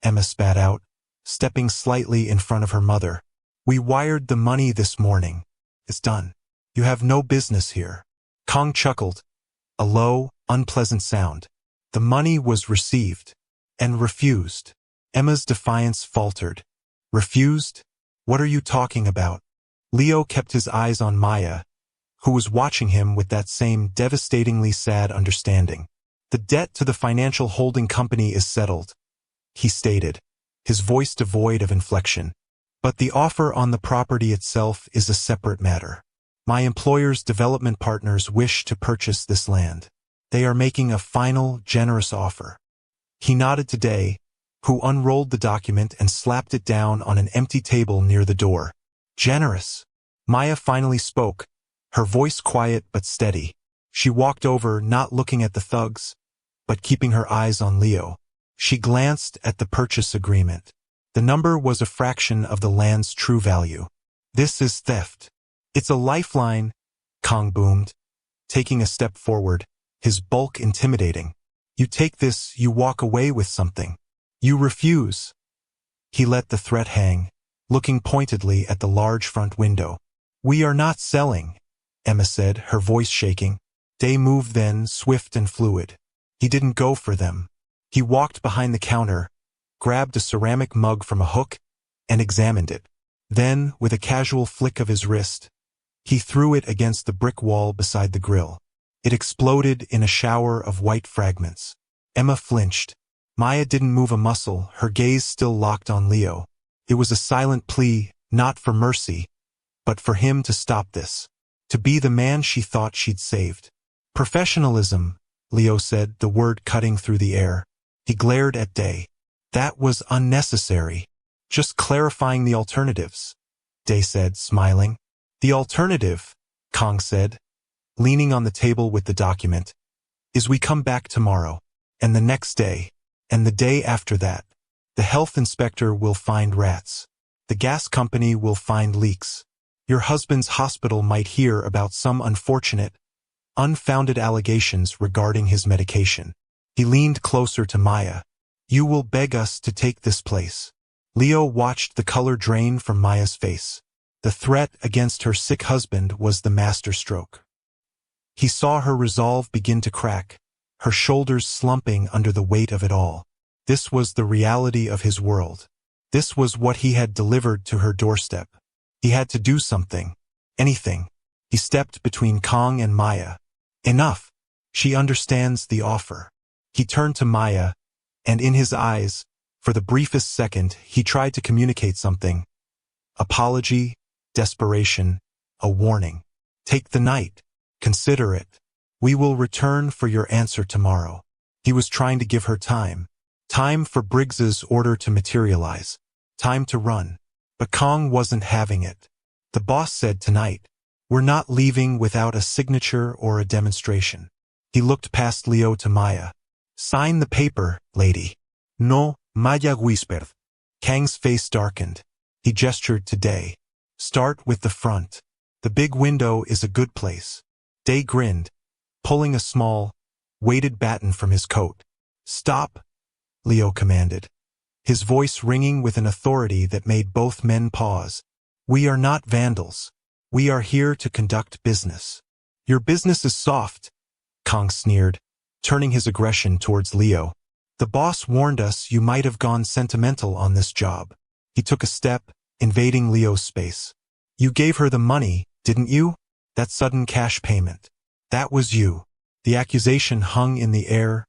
Emma spat out, stepping slightly in front of her mother. We wired the money this morning. It's done. You have no business here. Kong chuckled, a low, unpleasant sound. The money was received. And refused. Emma's defiance faltered. Refused? What are you talking about? Leo kept his eyes on Maya, who was watching him with that same devastatingly sad understanding. The debt to the financial holding company is settled, he stated, his voice devoid of inflection. But the offer on the property itself is a separate matter. My employer's development partners wish to purchase this land. They are making a final, generous offer. He nodded to Day, who unrolled the document and slapped it down on an empty table near the door. Generous. Maya finally spoke, her voice quiet but steady. She walked over, not looking at the thugs, but keeping her eyes on Leo. She glanced at the purchase agreement. The number was a fraction of the land's true value. This is theft. It's a lifeline, Kong boomed, taking a step forward, his bulk intimidating. You take this, you walk away with something. You refuse. He let the threat hang, looking pointedly at the large front window. We are not selling, Emma said, her voice shaking. Day moved then, swift and fluid. He didn't go for them. He walked behind the counter, grabbed a ceramic mug from a hook, and examined it. Then, with a casual flick of his wrist, he threw it against the brick wall beside the grill. It exploded in a shower of white fragments. Emma flinched. Maya didn't move a muscle, her gaze still locked on Leo. It was a silent plea, not for mercy, but for him to stop this. To be the man she thought she'd saved. Professionalism, Leo said, the word cutting through the air. He glared at Day. That was unnecessary. Just clarifying the alternatives, Day said, smiling. The alternative, Kong said, leaning on the table with the document, is we come back tomorrow, and the next day, and the day after that. The health inspector will find rats. The gas company will find leaks. Your husband's hospital might hear about some unfortunate, unfounded allegations regarding his medication. He leaned closer to Maya. You will beg us to take this place. Leo watched the color drain from Maya's face. The threat against her sick husband was the masterstroke. He saw her resolve begin to crack, her shoulders slumping under the weight of it all. This was the reality of his world. This was what he had delivered to her doorstep. He had to do something. Anything. He stepped between Kong and Maya. Enough. She understands the offer. He turned to Maya, and in his eyes, for the briefest second, he tried to communicate something. Apology, desperation, a warning. Take the night. Consider it. We will return for your answer tomorrow. He was trying to give her time. Time for Briggs's order to materialize. Time to run. But Kong wasn't having it. The boss said tonight, we're not leaving without a signature or a demonstration. He looked past Leo to Maya. Sign the paper, lady. No, Maya whispered. Kang's face darkened. He gestured to Day. Start with the front. The big window is a good place. Day grinned, pulling a small, weighted baton from his coat. Stop, Leo commanded, his voice ringing with an authority that made both men pause. We are not vandals. We are here to conduct business. Your business is soft, Kang sneered, turning his aggression towards Leo. The boss warned us you might have gone sentimental on this job. He took a step, invading Leo's space. You gave her the money, didn't you? That sudden cash payment. That was you. The accusation hung in the air,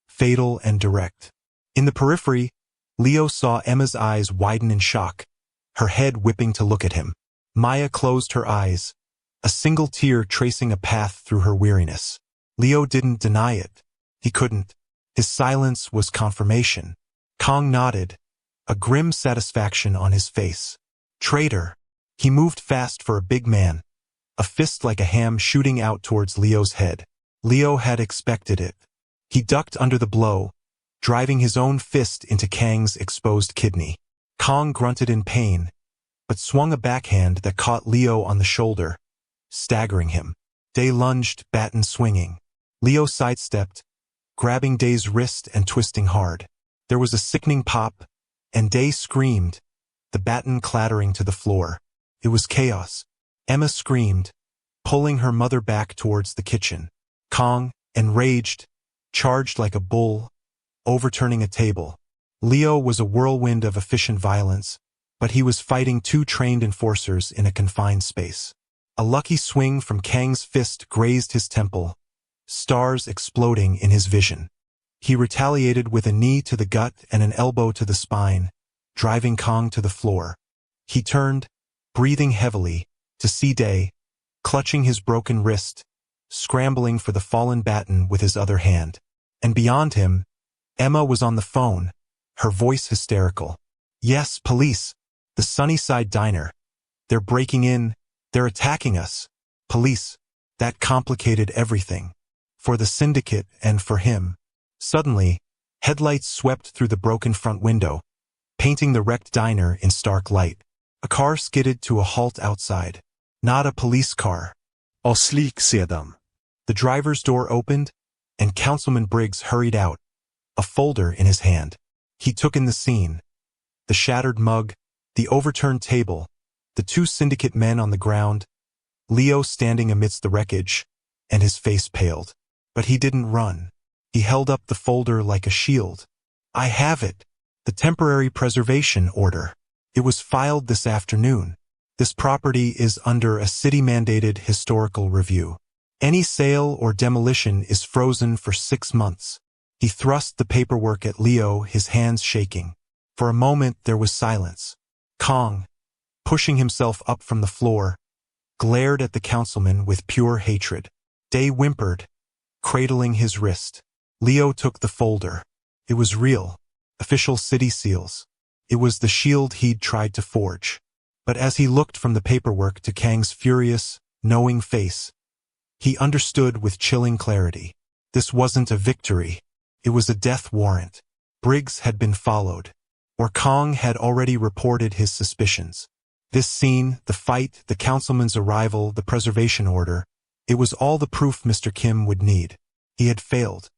fatal and direct. In the periphery, Leo saw Emma's eyes widen in shock, her head whipping to look at him. Maya closed her eyes, a single tear tracing a path through her weariness. Leo didn't deny it. He couldn't. His silence was confirmation. Kang nodded, a grim satisfaction on his face. Traitor. He moved fast for a big man, a fist like a ham shooting out towards Leo's head. Leo had expected it. He ducked under the blow, driving his own fist into Kang's exposed kidney. Kang grunted in pain, but swung a backhand that caught Leo on the shoulder, staggering him. Day lunged, baton swinging. Leo sidestepped, grabbing Day's wrist and twisting hard. There was a sickening pop, and Day screamed, the baton clattering to the floor. It was chaos. Emma screamed, pulling her mother back towards the kitchen. Kang, enraged, charged like a bull, overturning a table. Leo was a whirlwind of efficient violence, but he was fighting two trained enforcers in a confined space. A lucky swing from Kang's fist grazed his temple, stars exploding in his vision. He retaliated with a knee to the gut and an elbow to the spine, driving Kang to the floor. He turned, breathing heavily, to see Day, clutching his broken wrist, scrambling for the fallen baton with his other hand. And beyond him, Emma was on the phone, her voice hysterical. Yes, police. The Sunnyside Diner. They're breaking in. They're attacking us. Police. That complicated everything. For the syndicate and for him. Suddenly, headlights swept through the broken front window, painting the wrecked diner in stark light. A car skidded to a halt outside. Not a police car. Slik sedan. The driver's door opened, and Councilman Briggs hurried out, a folder in his hand. He took in the scene. The shattered mug, the overturned table, the two syndicate men on the ground, Leo standing amidst the wreckage, and his face paled. But he didn't run. He held up the folder like a shield. I have it. The temporary preservation order. It was filed this afternoon. This property is under a city-mandated historical review. Any sale or demolition is frozen for 6 months. He thrust the paperwork at Leo, his hands shaking. For a moment there was silence. Kang, pushing himself up from the floor, glared at the councilman with pure hatred. Day whimpered, cradling his wrist. Leo took the folder. It was real. Official city seals. It was the shield he'd tried to forge. But as he looked from the paperwork to Kang's furious, knowing face, he understood with chilling clarity. This wasn't a victory. It was a death warrant. Briggs had been followed. Or Kang had already reported his suspicions. This scene, the fight, the councilman's arrival, the preservation order, it was all the proof Mr. Kim would need. He had failed.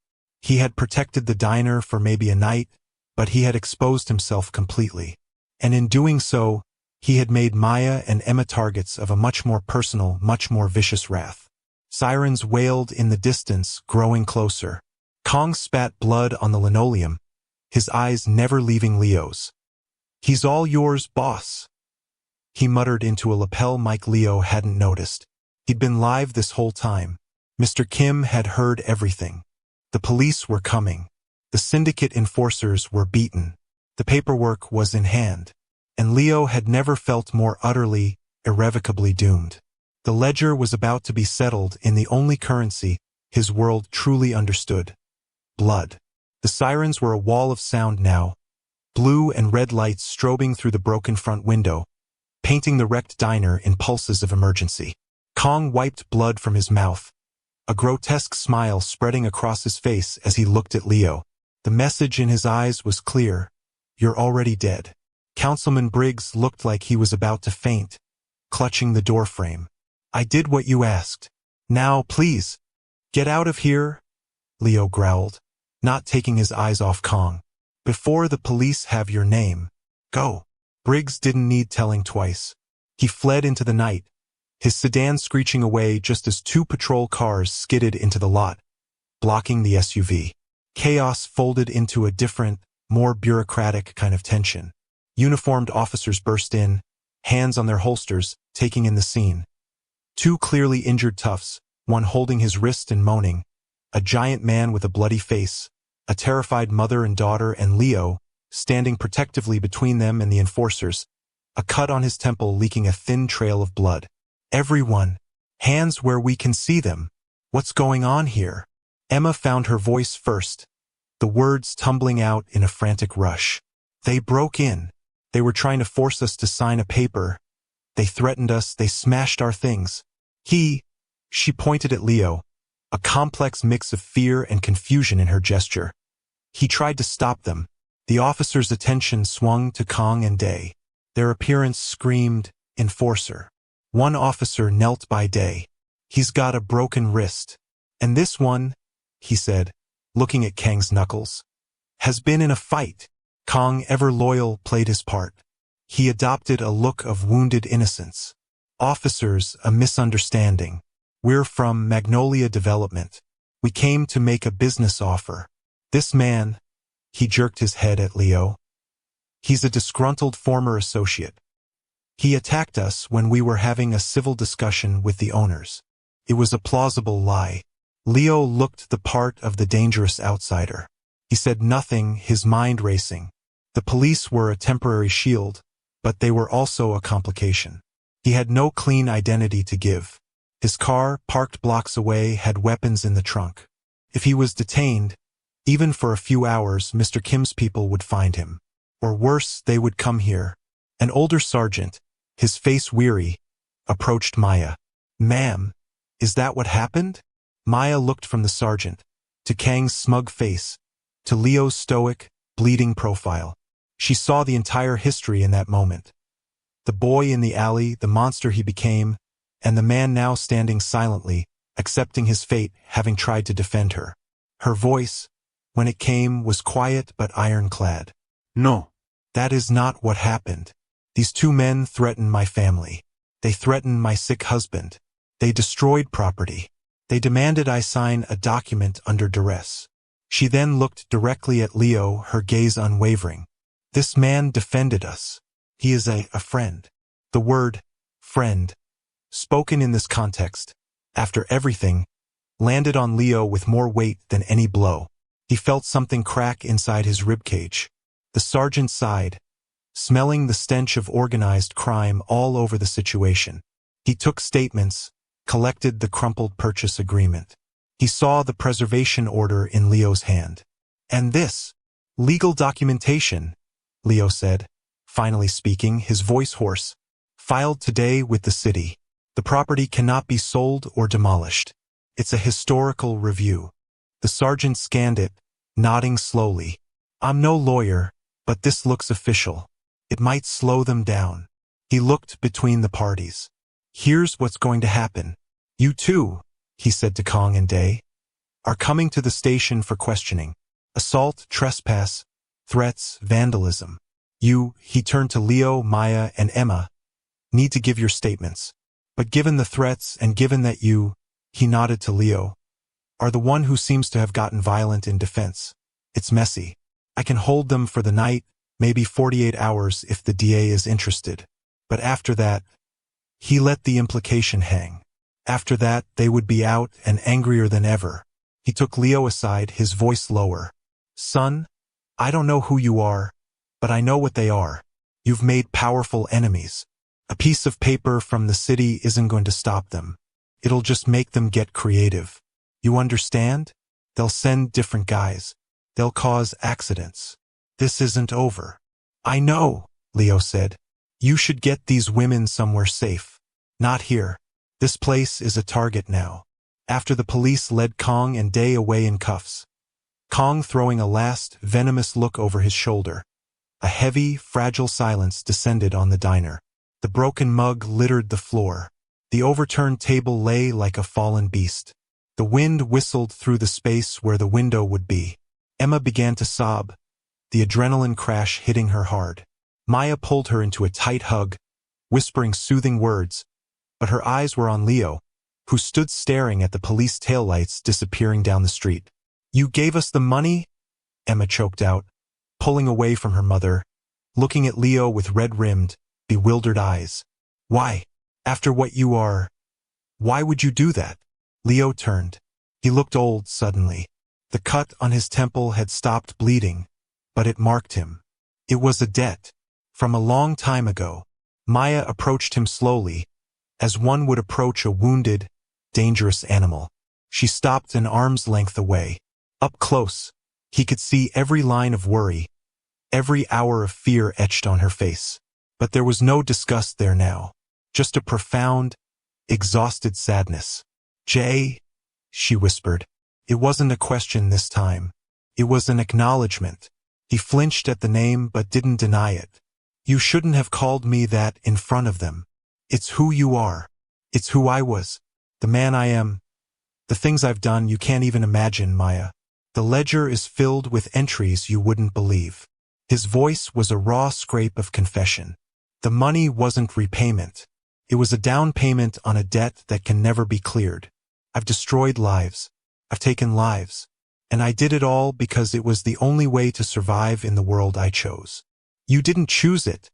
He had protected the diner for maybe a night, but he had exposed himself completely. And in doing so, he had made Maya and Emma targets of a much more personal, much more vicious wrath. Sirens wailed in the distance, growing closer. Kang spat blood on the linoleum, his eyes never leaving Leo's. He's all yours, boss. He muttered into a lapel mic Leo hadn't noticed. He'd been live this whole time. Mr. Kim had heard everything. The police were coming. The syndicate enforcers were beaten. The paperwork was in hand. And Leo had never felt more utterly, irrevocably doomed. The ledger was about to be settled in the only currency his world truly understood. Blood. The sirens were a wall of sound now, blue and red lights strobing through the broken front window, painting the wrecked diner in pulses of emergency. Kang wiped blood from his mouth, a grotesque smile spreading across his face as he looked at Leo. The message in his eyes was clear. You're already dead. Councilman Briggs looked like he was about to faint, clutching the doorframe. I did what you asked. Now, please, get out of here, Leo growled, not taking his eyes off Kong. Before the police have your name, go. Briggs didn't need telling twice. He fled into the night, his sedan screeching away just as 2 patrol cars skidded into the lot, blocking the SUV. Chaos folded into a different, more bureaucratic kind of tension. Uniformed officers burst in, hands on their holsters, taking in the scene. 2 clearly injured toughs, one holding his wrist and moaning, a giant man with a bloody face, a terrified mother and daughter, and Leo, standing protectively between them and the enforcers, a cut on his temple leaking a thin trail of blood. Everyone, hands where we can see them. What's going on here? Emma found her voice first, the words tumbling out in a frantic rush. They broke in. They were trying to force us to sign a paper. They threatened us. They smashed our things. She pointed at Leo, a complex mix of fear and confusion in her gesture. He tried to stop them. The officer's attention swung to Kong and Day. Their appearance screamed, enforcer. One officer knelt by Day. He's got a broken wrist. And this one, he said, looking at Kang's knuckles, has been in a fight. Kong, ever loyal, played his part. He adopted a look of wounded innocence. Officers, a misunderstanding. We're from Magnolia Development. We came to make a business offer. This man, he jerked his head at Leo. He's a disgruntled former associate. He attacked us when we were having a civil discussion with the owners. It was a plausible lie. Leo looked the part of the dangerous outsider. He said nothing, his mind racing. The police were a temporary shield, but they were also a complication. He had no clean identity to give. His car, parked blocks away, had weapons in the trunk. If he was detained, even for a few hours, Mr. Kim's people would find him. Or worse, they would come here. An older sergeant, his face weary, approached Maya. Ma'am, is that what happened? Maya looked from the sergeant, to Kang's smug face, to Leo's stoic, bleeding profile. She saw the entire history in that moment. The boy in the alley, the monster he became, and the man now standing silently, accepting his fate, having tried to defend her. Her voice, when it came, was quiet but ironclad. No, that is not what happened. These 2 men threatened my family. They threatened my sick husband. They destroyed property. They demanded I sign a document under duress. She then looked directly at Leo, her gaze unwavering. This man defended us. He is a friend. The word, friend, spoken in this context, after everything, landed on Leo with more weight than any blow. He felt something crack inside his ribcage. The sergeant sighed, smelling the stench of organized crime all over the situation. He took statements, collected the crumpled purchase agreement. He saw the preservation order in Leo's hand. And this, legal documentation, Leo said, finally speaking, his voice hoarse, filed today with the city. The property cannot be sold or demolished. It's a historical review. The sergeant scanned it, nodding slowly. I'm no lawyer, but this looks official. It might slow them down. He looked between the parties. Here's what's going to happen. You 2, he said to Kong and Day, are coming to the station for questioning. Assault, trespass, threats, vandalism. You, he turned to Leo, Maya, and Emma, need to give your statements. But given the threats and given that you, he nodded to Leo, are the one who seems to have gotten violent in defense. It's messy. I can hold them for the night, maybe 48 hours if the DA is interested. But after that, he let the implication hang. After that, they would be out and angrier than ever. He took Leo aside, his voice lower. Son, I don't know who you are, but I know what they are. You've made powerful enemies. A piece of paper from the city isn't going to stop them. It'll just make them get creative. You understand? They'll send different guys. They'll cause accidents. This isn't over. I know, Leo said. You should get these women somewhere safe. Not here. This place is a target now. After the police led Kong and Day away in cuffs, Kong throwing a last, venomous look over his shoulder. A heavy, fragile silence descended on the diner. The broken mug littered the floor. The overturned table lay like a fallen beast. The wind whistled through the space where the window would be. Emma began to sob, the adrenaline crash hitting her hard. Maya pulled her into a tight hug, whispering soothing words, but her eyes were on Leo, who stood staring at the police taillights disappearing down the street. "You gave us the money?" Emma choked out, pulling away from her mother, looking at Leo with red-rimmed, bewildered eyes. "Why? After what you are? Why would you do that?" Leo turned. He looked old suddenly. The cut on his temple had stopped bleeding, but it marked him. It was a debt. From a long time ago. Maya approached him slowly, as one would approach a wounded, dangerous animal. She stopped an arm's length away. Up close, he could see every line of worry, every hour of fear etched on her face. But there was no disgust there now, just a profound, exhausted sadness. "Jay," she whispered. It wasn't a question this time. It was an acknowledgement. He flinched at the name but didn't deny it. "You shouldn't have called me that in front of them. It's who you are. It's who I was. The man I am. The things I've done you can't even imagine, Maya. The ledger is filled with entries you wouldn't believe." His voice was a raw scrape of confession. The money wasn't repayment. It was a down payment on a debt that can never be cleared. "I've destroyed lives. I've taken lives. And I did it all because it was the only way to survive in the world I chose." "You didn't choose it,"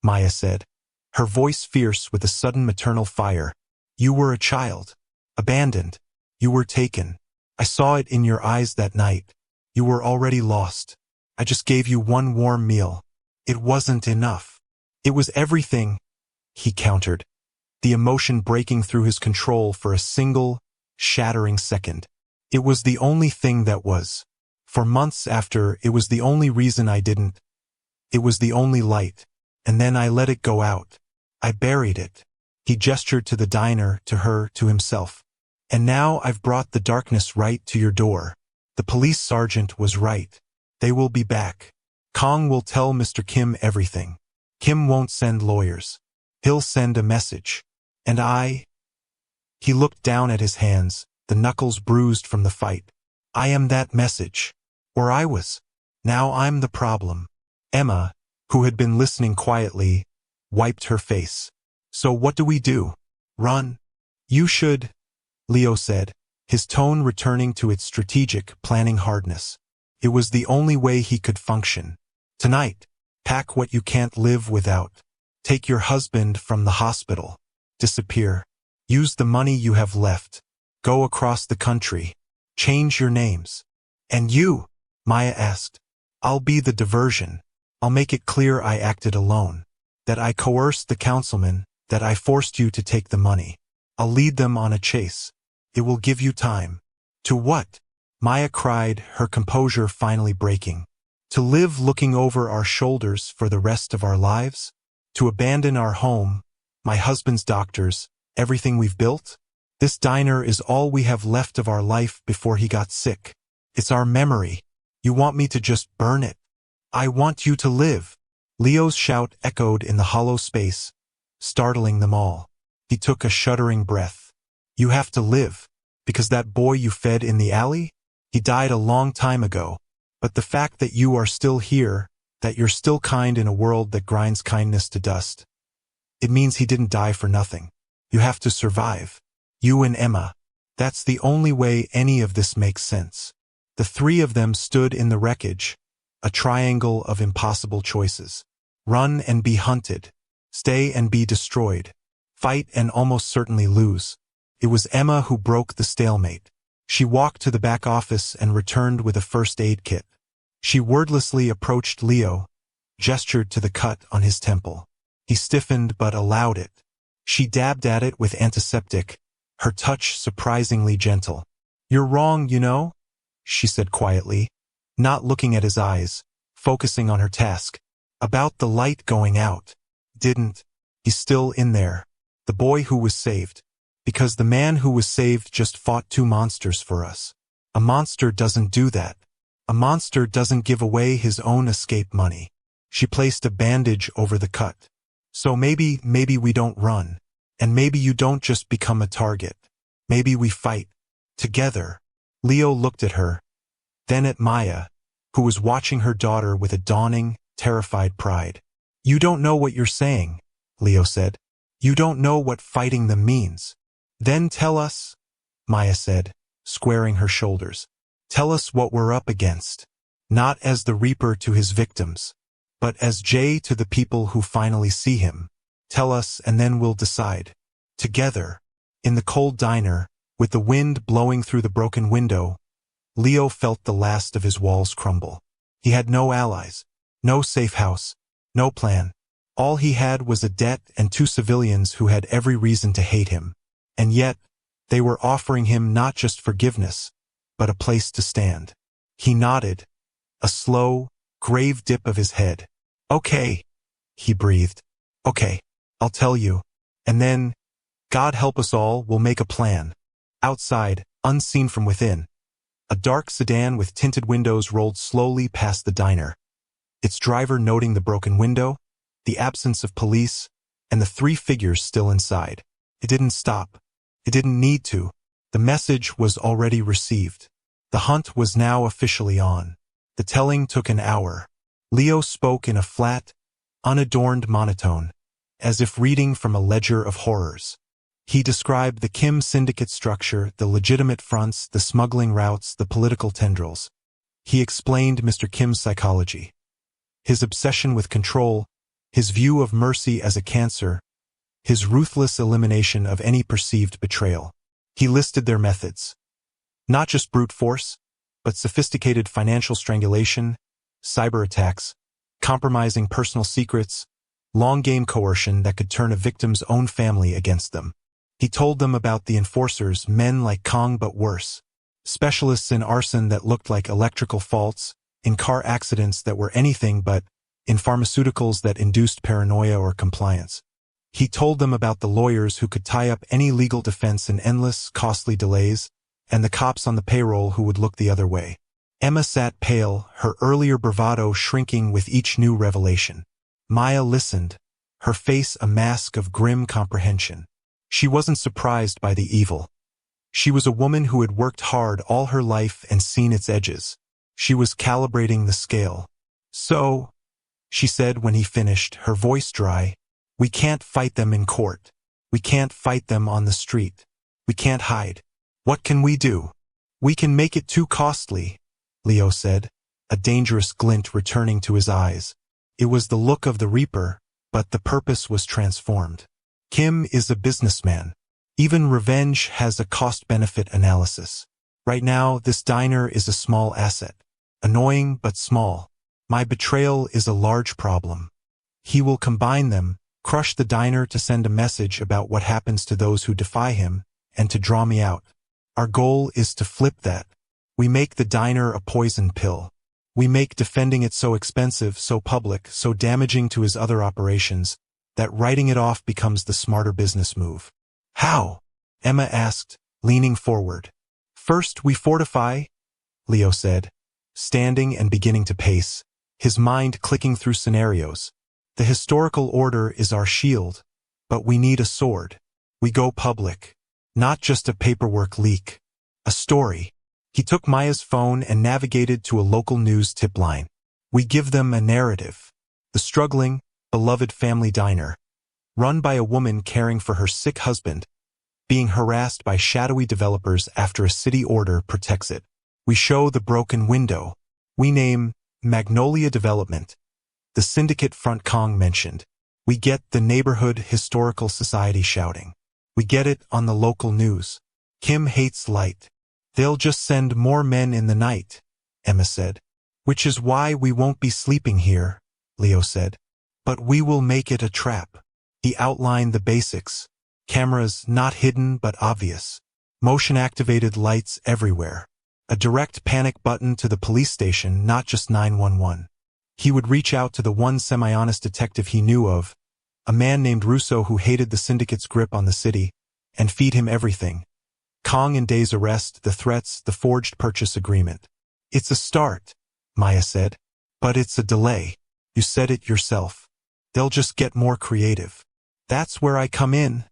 Maya said, her voice fierce with a sudden maternal fire. "You were a child. Abandoned. You were taken. I saw it in your eyes that night. You were already lost. I just gave you one warm meal. It wasn't enough." "It was everything," he countered, the emotion breaking through his control for a single, shattering second. "It was the only thing that was. For months after, it was the only reason I didn't. It was the only light. And then I let it go out. I buried it." He gestured to the diner, to her, to himself. "And now I've brought the darkness right to your door. The police sergeant was right. They will be back. Kong will tell Mr. Kim everything. Kim won't send lawyers. He'll send a message. And I—" He looked down at his hands, the knuckles bruised from the fight. "I am that message. Or I was. Now I'm the problem." Emma, who had been listening quietly, wiped her face. "So what do we do? Run?" "You should," Leo said, his tone returning to its strategic, planning hardness. It was the only way he could function. "Tonight, pack what you can't live without. Take your husband from the hospital. Disappear. Use the money you have left. Go across the country. Change your names." "And you?" Maya asked. "I'll be the diversion. I'll make it clear I acted alone. That I coerced the councilman, that I forced you to take the money. I'll lead them on a chase. It will give you time." "To what?" Maya cried, her composure finally breaking. "To live looking over our shoulders for the rest of our lives? To abandon our home, my husband's doctors, everything we've built? This diner is all we have left of our life before he got sick. It's our memory. You want me to just burn it? I want you to live." Leo's shout echoed in the hollow space, startling them all. He took a shuddering breath. "You have to live. Because that boy you fed in the alley? He died a long time ago. But the fact that you are still here, that you're still kind in a world that grinds kindness to dust, it means he didn't die for nothing. You have to survive. You and Emma. That's the only way any of this makes sense." The three of them stood in the wreckage, a triangle of impossible choices. Run and be hunted. Stay and be destroyed. Fight and almost certainly lose. It was Emma who broke the stalemate. She walked to the back office and returned with a first aid kit. She wordlessly approached Leo, gestured to the cut on his temple. He stiffened but allowed it. She dabbed at it with antiseptic, her touch surprisingly gentle. "You're wrong, you know," she said quietly, not looking at his eyes, focusing on her task. "About the light going out. Didn't. He's still in there. The boy who was saved. Because the man who was saved just fought two monsters for us. A monster doesn't do that. A monster doesn't give away his own escape money. She placed a bandage over the cut. So maybe we don't run. And maybe you don't just become a target. Maybe we fight. Together. Leo looked at her, then at Maya, who was watching her daughter with a dawning, terrified pride. You don't know what you're saying, Leo said. You don't know what fighting them means. Then tell us, Maya said, squaring her shoulders. Tell us what we're up against. Not as the Reaper to his victims, but as Jay to the people who finally see him. Tell us and then we'll decide. Together, in the cold diner, with the wind blowing through the broken window, Leo felt the last of his walls crumble. He had no allies, no safe house, no plan. All he had was a debt and 2 civilians who had every reason to hate him. And yet, they were offering him not just forgiveness, but a place to stand. He nodded, a slow, grave dip of his head. Okay, he breathed. Okay, I'll tell you. And then, God help us all, we'll make a plan. Outside, unseen from within, a dark sedan with tinted windows rolled slowly past the diner. Its driver noting the broken window, the absence of police, and the 3 figures still inside. It didn't stop. It didn't need to. The message was already received. The hunt was now officially on. The telling took an hour. Leo spoke in a flat, unadorned monotone, as if reading from a ledger of horrors. He described the Kim syndicate structure, the legitimate fronts, the smuggling routes, the political tendrils. He explained Mr. Kim's psychology, his obsession with control, his view of mercy as a cancer, his ruthless elimination of any perceived betrayal. He listed their methods. Not just brute force, but sophisticated financial strangulation, cyber attacks, compromising personal secrets, long-game coercion that could turn a victim's own family against them. He told them about the enforcers, men like Kong but worse, specialists in arson that looked like electrical faults, in car accidents that were anything but, in pharmaceuticals that induced paranoia or compliance. He told them about the lawyers who could tie up any legal defense in endless, costly delays, and the cops on the payroll who would look the other way. Emma sat pale, her earlier bravado shrinking with each new revelation. Maya listened, her face a mask of grim comprehension. She wasn't surprised by the evil. She was a woman who had worked hard all her life and seen its edges. She was calibrating the scale. So, she said when he finished, her voice dry, we can't fight them in court. We can't fight them on the street. We can't hide. What can we do? We can make it too costly, Leo said, a dangerous glint returning to his eyes. It was the look of the Reaper, but the purpose was transformed. Kim is a businessman. Even revenge has a cost-benefit analysis. Right now, this diner is a small asset. Annoying but small. My betrayal is a large problem. He will combine them, crush the diner to send a message about what happens to those who defy him, and to draw me out. Our goal is to flip that. We make the diner a poison pill. We make defending it so expensive, so public, so damaging to his other operations, that writing it off becomes the smarter business move. How? Emma asked, leaning forward. First we fortify, Leo said, standing and beginning to pace, his mind clicking through scenarios. The historical order is our shield, but we need a sword. We go public. Not just a paperwork leak. A story. He took Maya's phone and navigated to a local news tip line. We give them a narrative. The struggling, beloved family diner, run by a woman caring for her sick husband, being harassed by shadowy developers after a city order protects it. We show the broken window. We name Magnolia Development, the syndicate front Kong mentioned. We get the neighborhood historical society shouting. We get it on the local news. Kim hates light. They'll just send more men in the night, Emma said. Which is why we won't be sleeping here, Leo said. But we will make it a trap. He outlined the basics. Cameras not hidden but obvious. Motion-activated lights everywhere. A direct panic button to the police station, not just 911. He would reach out to the one semi-honest detective he knew of, a man named Russo who hated the syndicate's grip on the city, and feed him everything. Kong and Day's arrest, the threats, the forged purchase agreement. It's a start, Maya said. But it's a delay. You said it yourself. They'll just get more creative. That's where I come in,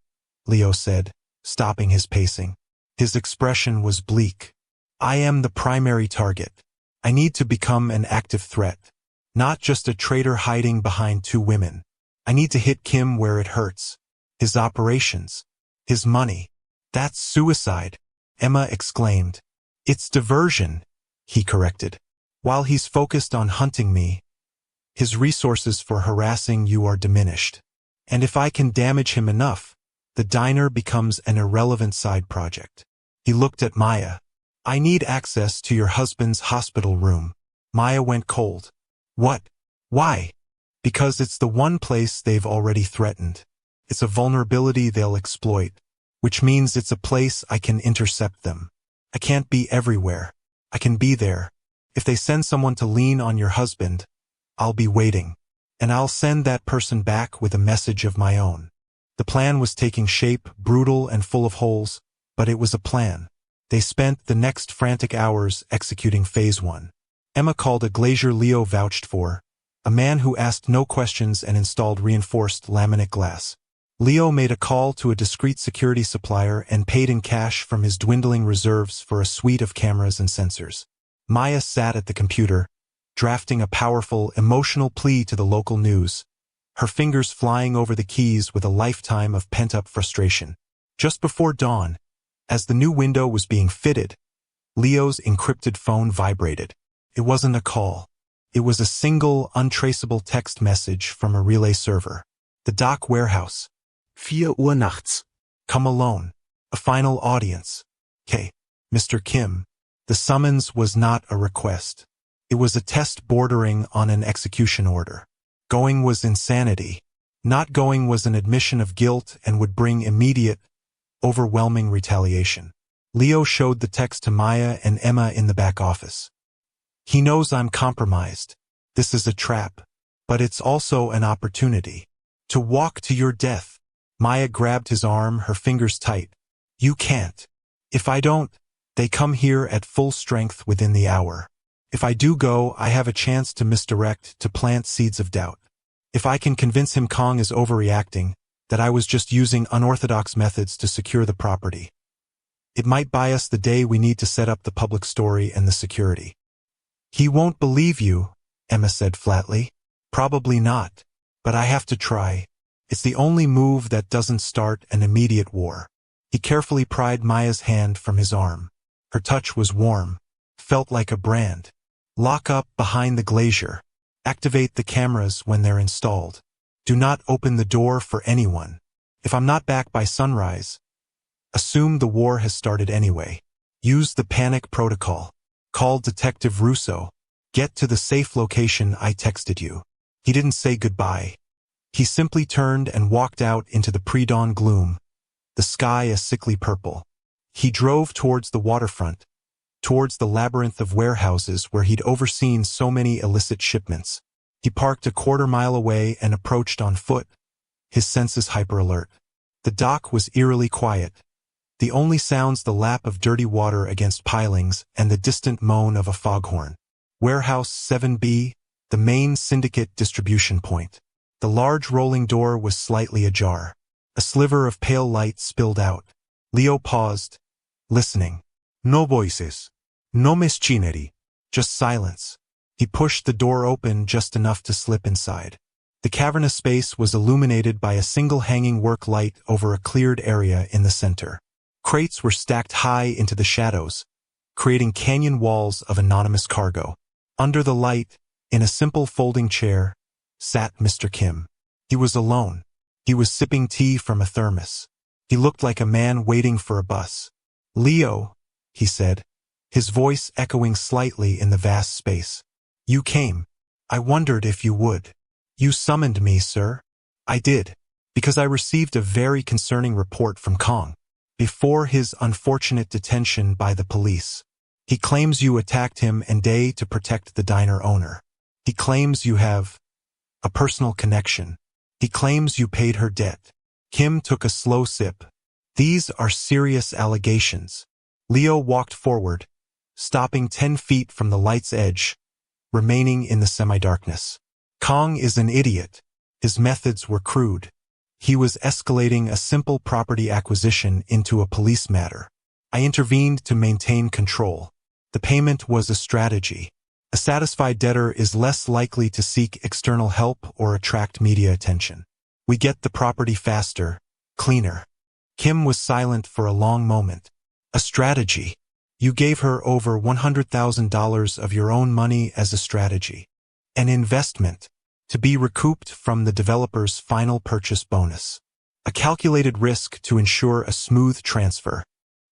Leo said, stopping his pacing. His expression was bleak. I am the primary target. I need to become an active threat. Not just a traitor hiding behind two women. I need to hit Kim where it hurts. His operations. His money. That's suicide, Emma exclaimed. It's diversion, he corrected. While he's focused on hunting me, his resources for harassing you are diminished. And if I can damage him enough, the diner becomes an irrelevant side project. He looked at Maya. I need access to your husband's hospital room. Maya went cold. What? Why? Because it's the one place they've already threatened. It's a vulnerability they'll exploit, which means it's a place I can intercept them. I can't be everywhere. I can be there. If they send someone to lean on your husband, I'll be waiting. And I'll send that person back with a message of my own. The plan was taking shape, brutal and full of holes, but it was a plan. They spent the next frantic hours executing Phase 1. Emma called a glazier Leo vouched for, a man who asked no questions and installed reinforced laminate glass. Leo made a call to a discreet security supplier and paid in cash from his dwindling reserves for a suite of cameras and sensors. Maya sat at the computer, drafting a powerful, emotional plea to the local news, her fingers flying over the keys with a lifetime of pent-up frustration. Just before dawn, as the new window was being fitted, Leo's encrypted phone vibrated. It wasn't a call. It was a single, untraceable text message from a relay server. The dock warehouse. 4 Uhr nachts. Come alone. A final audience. K. Mr. Kim. The summons was not a request. It was a test bordering on an execution order. Going was insanity. Not going was an admission of guilt and would bring immediate, overwhelming retaliation. Leo showed the text to Maya and Emma in the back office. He knows I'm compromised. This is a trap. But it's also an opportunity. To walk to your death. Maya grabbed his arm, her fingers tight. You can't. If I don't, they come here at full strength within the hour. If I do go, I have a chance to misdirect, to plant seeds of doubt. If I can convince him Kong is overreacting, that I was just using unorthodox methods to secure the property, it might buy us the day we need to set up the public story and the security. He won't believe you, Emma said flatly. Probably not. But I have to try. It's the only move that doesn't start an immediate war. He carefully pried Maya's hand from his arm. Her touch was warm, felt like a brand. Lock up behind the glazier. Activate the cameras when they're installed. Do not open the door for anyone. If I'm not back by sunrise, assume the war has started anyway. Use the panic protocol. Call Detective Russo. Get to the safe location I texted you. He didn't say goodbye. He simply turned and walked out into the pre-dawn gloom, the sky a sickly purple. He drove towards the waterfront, towards the labyrinth of warehouses where he'd overseen so many illicit shipments. He parked a quarter-mile away and approached on foot, his senses hyper-alert. The dock was eerily quiet. The only sounds the lap of dirty water against pilings and the distant moan of a foghorn. Warehouse 7B, the main syndicate distribution point. The large rolling door was slightly ajar. A sliver of pale light spilled out. Leo paused, listening. No voices. No machinery. Just silence. He pushed the door open just enough to slip inside. The cavernous space was illuminated by a single hanging work light over a cleared area in the center. Crates were stacked high into the shadows, creating canyon walls of anonymous cargo. Under the light, in a simple folding chair, sat Mr. Kim. He was alone. He was sipping tea from a thermos. He looked like a man waiting for a bus. Leo, he said, his voice echoing slightly in the vast space. You came. I wondered if you would. You summoned me, sir. I did, because I received a very concerning report from Kong. Before his unfortunate detention by the police. He claims you attacked him and Day to protect the diner owner. He claims you have a personal connection. He claims you paid her debt. Kim took a slow sip. These are serious allegations. Leo walked forward, stopping 10 feet from the light's edge, remaining in the semi-darkness. Kong is an idiot. His methods were crude. He was escalating a simple property acquisition into a police matter. I intervened to maintain control. The payment was a strategy. A satisfied debtor is less likely to seek external help or attract media attention. We get the property faster, cleaner. Kim was silent for a long moment. A strategy. You gave her over $100,000 of your own money as a strategy. An investment, to be recouped from the developer's final purchase bonus. A calculated risk to ensure a smooth transfer.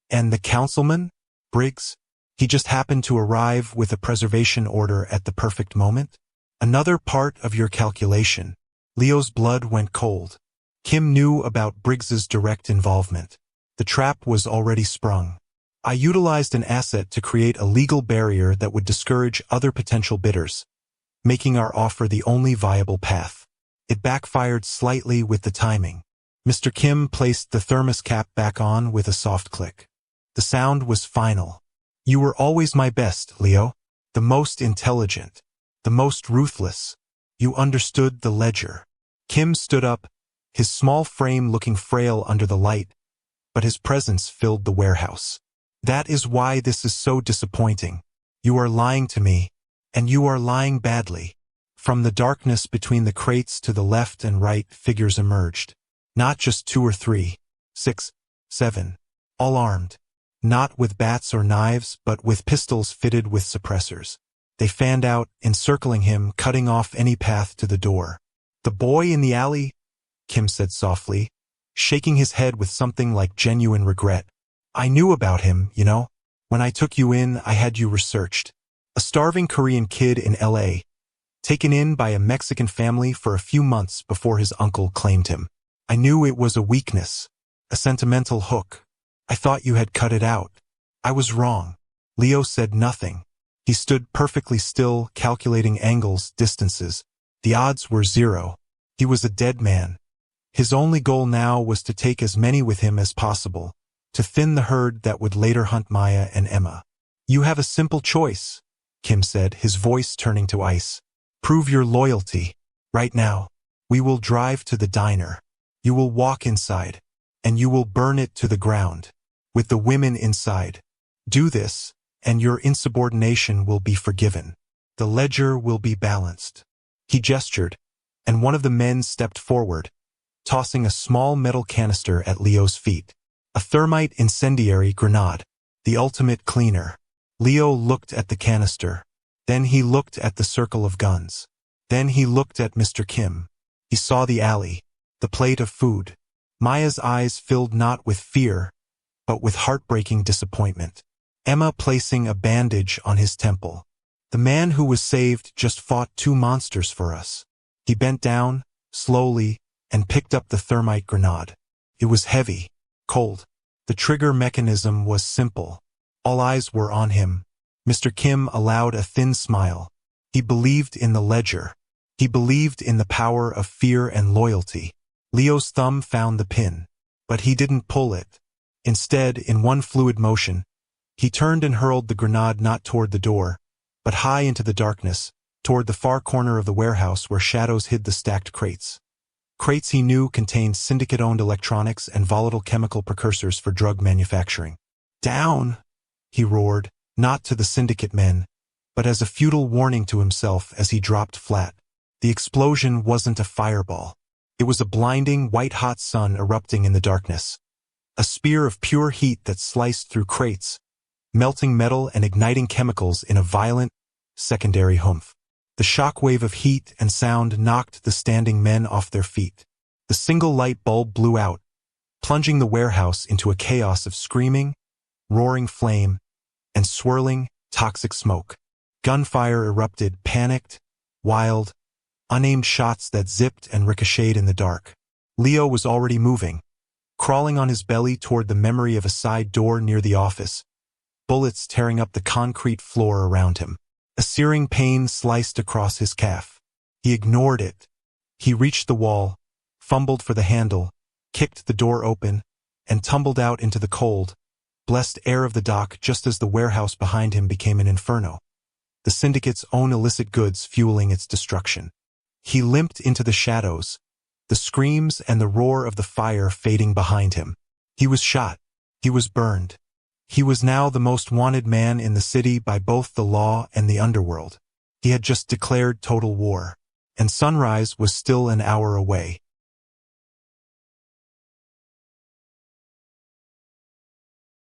And the councilman, Briggs? He just happened to arrive with a preservation order at the perfect moment? Another part of your calculation. Leo's blood went cold. Kim knew about Briggs's direct involvement. The trap was already sprung. I utilized an asset to create a legal barrier that would discourage other potential bidders, making our offer the only viable path. It backfired slightly with the timing. Mr. Kim placed the thermos cap back on with a soft click. The sound was final. You were always my best, Leo. The most intelligent. The most ruthless. You understood the ledger. Kim stood up, his small frame looking frail under the light, but his presence filled the warehouse. That is why this is so disappointing. You are lying to me, and you are lying badly. From the darkness between the crates to the left and right, figures emerged. Not just 2 or 3, 6, 7, all armed. Not with bats or knives, but with pistols fitted with suppressors. They fanned out, encircling him, cutting off any path to the door. The boy in the alley? Kim said softly, shaking his head with something like genuine regret. I knew about him, you know. When I took you in, I had you researched. A starving Korean kid in LA, taken in by a Mexican family for a few months before his uncle claimed him. I knew it was a weakness, a sentimental hook. I thought you had cut it out. I was wrong. Leo said nothing. He stood perfectly still, calculating angles, distances. The odds were 0. He was a dead man. His only goal now was to take as many with him as possible, to thin the herd that would later hunt Maya and Emma. You have a simple choice, Kim said, his voice turning to ice. Prove your loyalty. Right now. We will drive to the diner. You will walk inside. And you will burn it to the ground. With the women inside. Do this, and your insubordination will be forgiven. The ledger will be balanced. He gestured, and one of the men stepped forward, tossing a small metal canister at Leo's feet. A thermite incendiary grenade. The ultimate cleaner. Leo looked at the canister. Then he looked at the circle of guns. Then he looked at Mr. Kim. He saw the alley, the plate of food. Maya's eyes filled not with fear, but with heartbreaking disappointment. Emma placing a bandage on his temple. The man who was saved just fought 2 monsters for us. He bent down, slowly, and picked up the thermite grenade. It was heavy, cold. The trigger mechanism was simple. All eyes were on him. Mr. Kim allowed a thin smile. He believed in the ledger. He believed in the power of fear and loyalty. Leo's thumb found the pin, but he didn't pull it. Instead, in one fluid motion, he turned and hurled the grenade not toward the door, but high into the darkness, toward the far corner of the warehouse where shadows hid the stacked crates. Crates he knew contained syndicate-owned electronics and volatile chemical precursors for drug manufacturing. Down! He roared, not to the syndicate men, but as a futile warning to himself as he dropped flat. The explosion wasn't a fireball. It was a blinding, white-hot sun erupting in the darkness. A spear of pure heat that sliced through crates, melting metal and igniting chemicals in a violent, secondary humph. The shockwave of heat and sound knocked the standing men off their feet. The single light bulb blew out, plunging the warehouse into a chaos of screaming, roaring flame, and swirling, toxic smoke. Gunfire erupted, panicked, wild, unaimed shots that zipped and ricocheted in the dark. Leo was already moving, crawling on his belly toward the memory of a side door near the office, bullets tearing up the concrete floor around him. A searing pain sliced across his calf. He ignored it. He reached the wall, fumbled for the handle, kicked the door open, and tumbled out into the cold, blessed air of the dock just as the warehouse behind him became an inferno, the syndicate's own illicit goods fueling its destruction. He limped into the shadows, the screams and the roar of the fire fading behind him. He was shot. He was burned. He was now the most wanted man in the city by both the law and the underworld. He had just declared total war, and sunrise was still an hour away.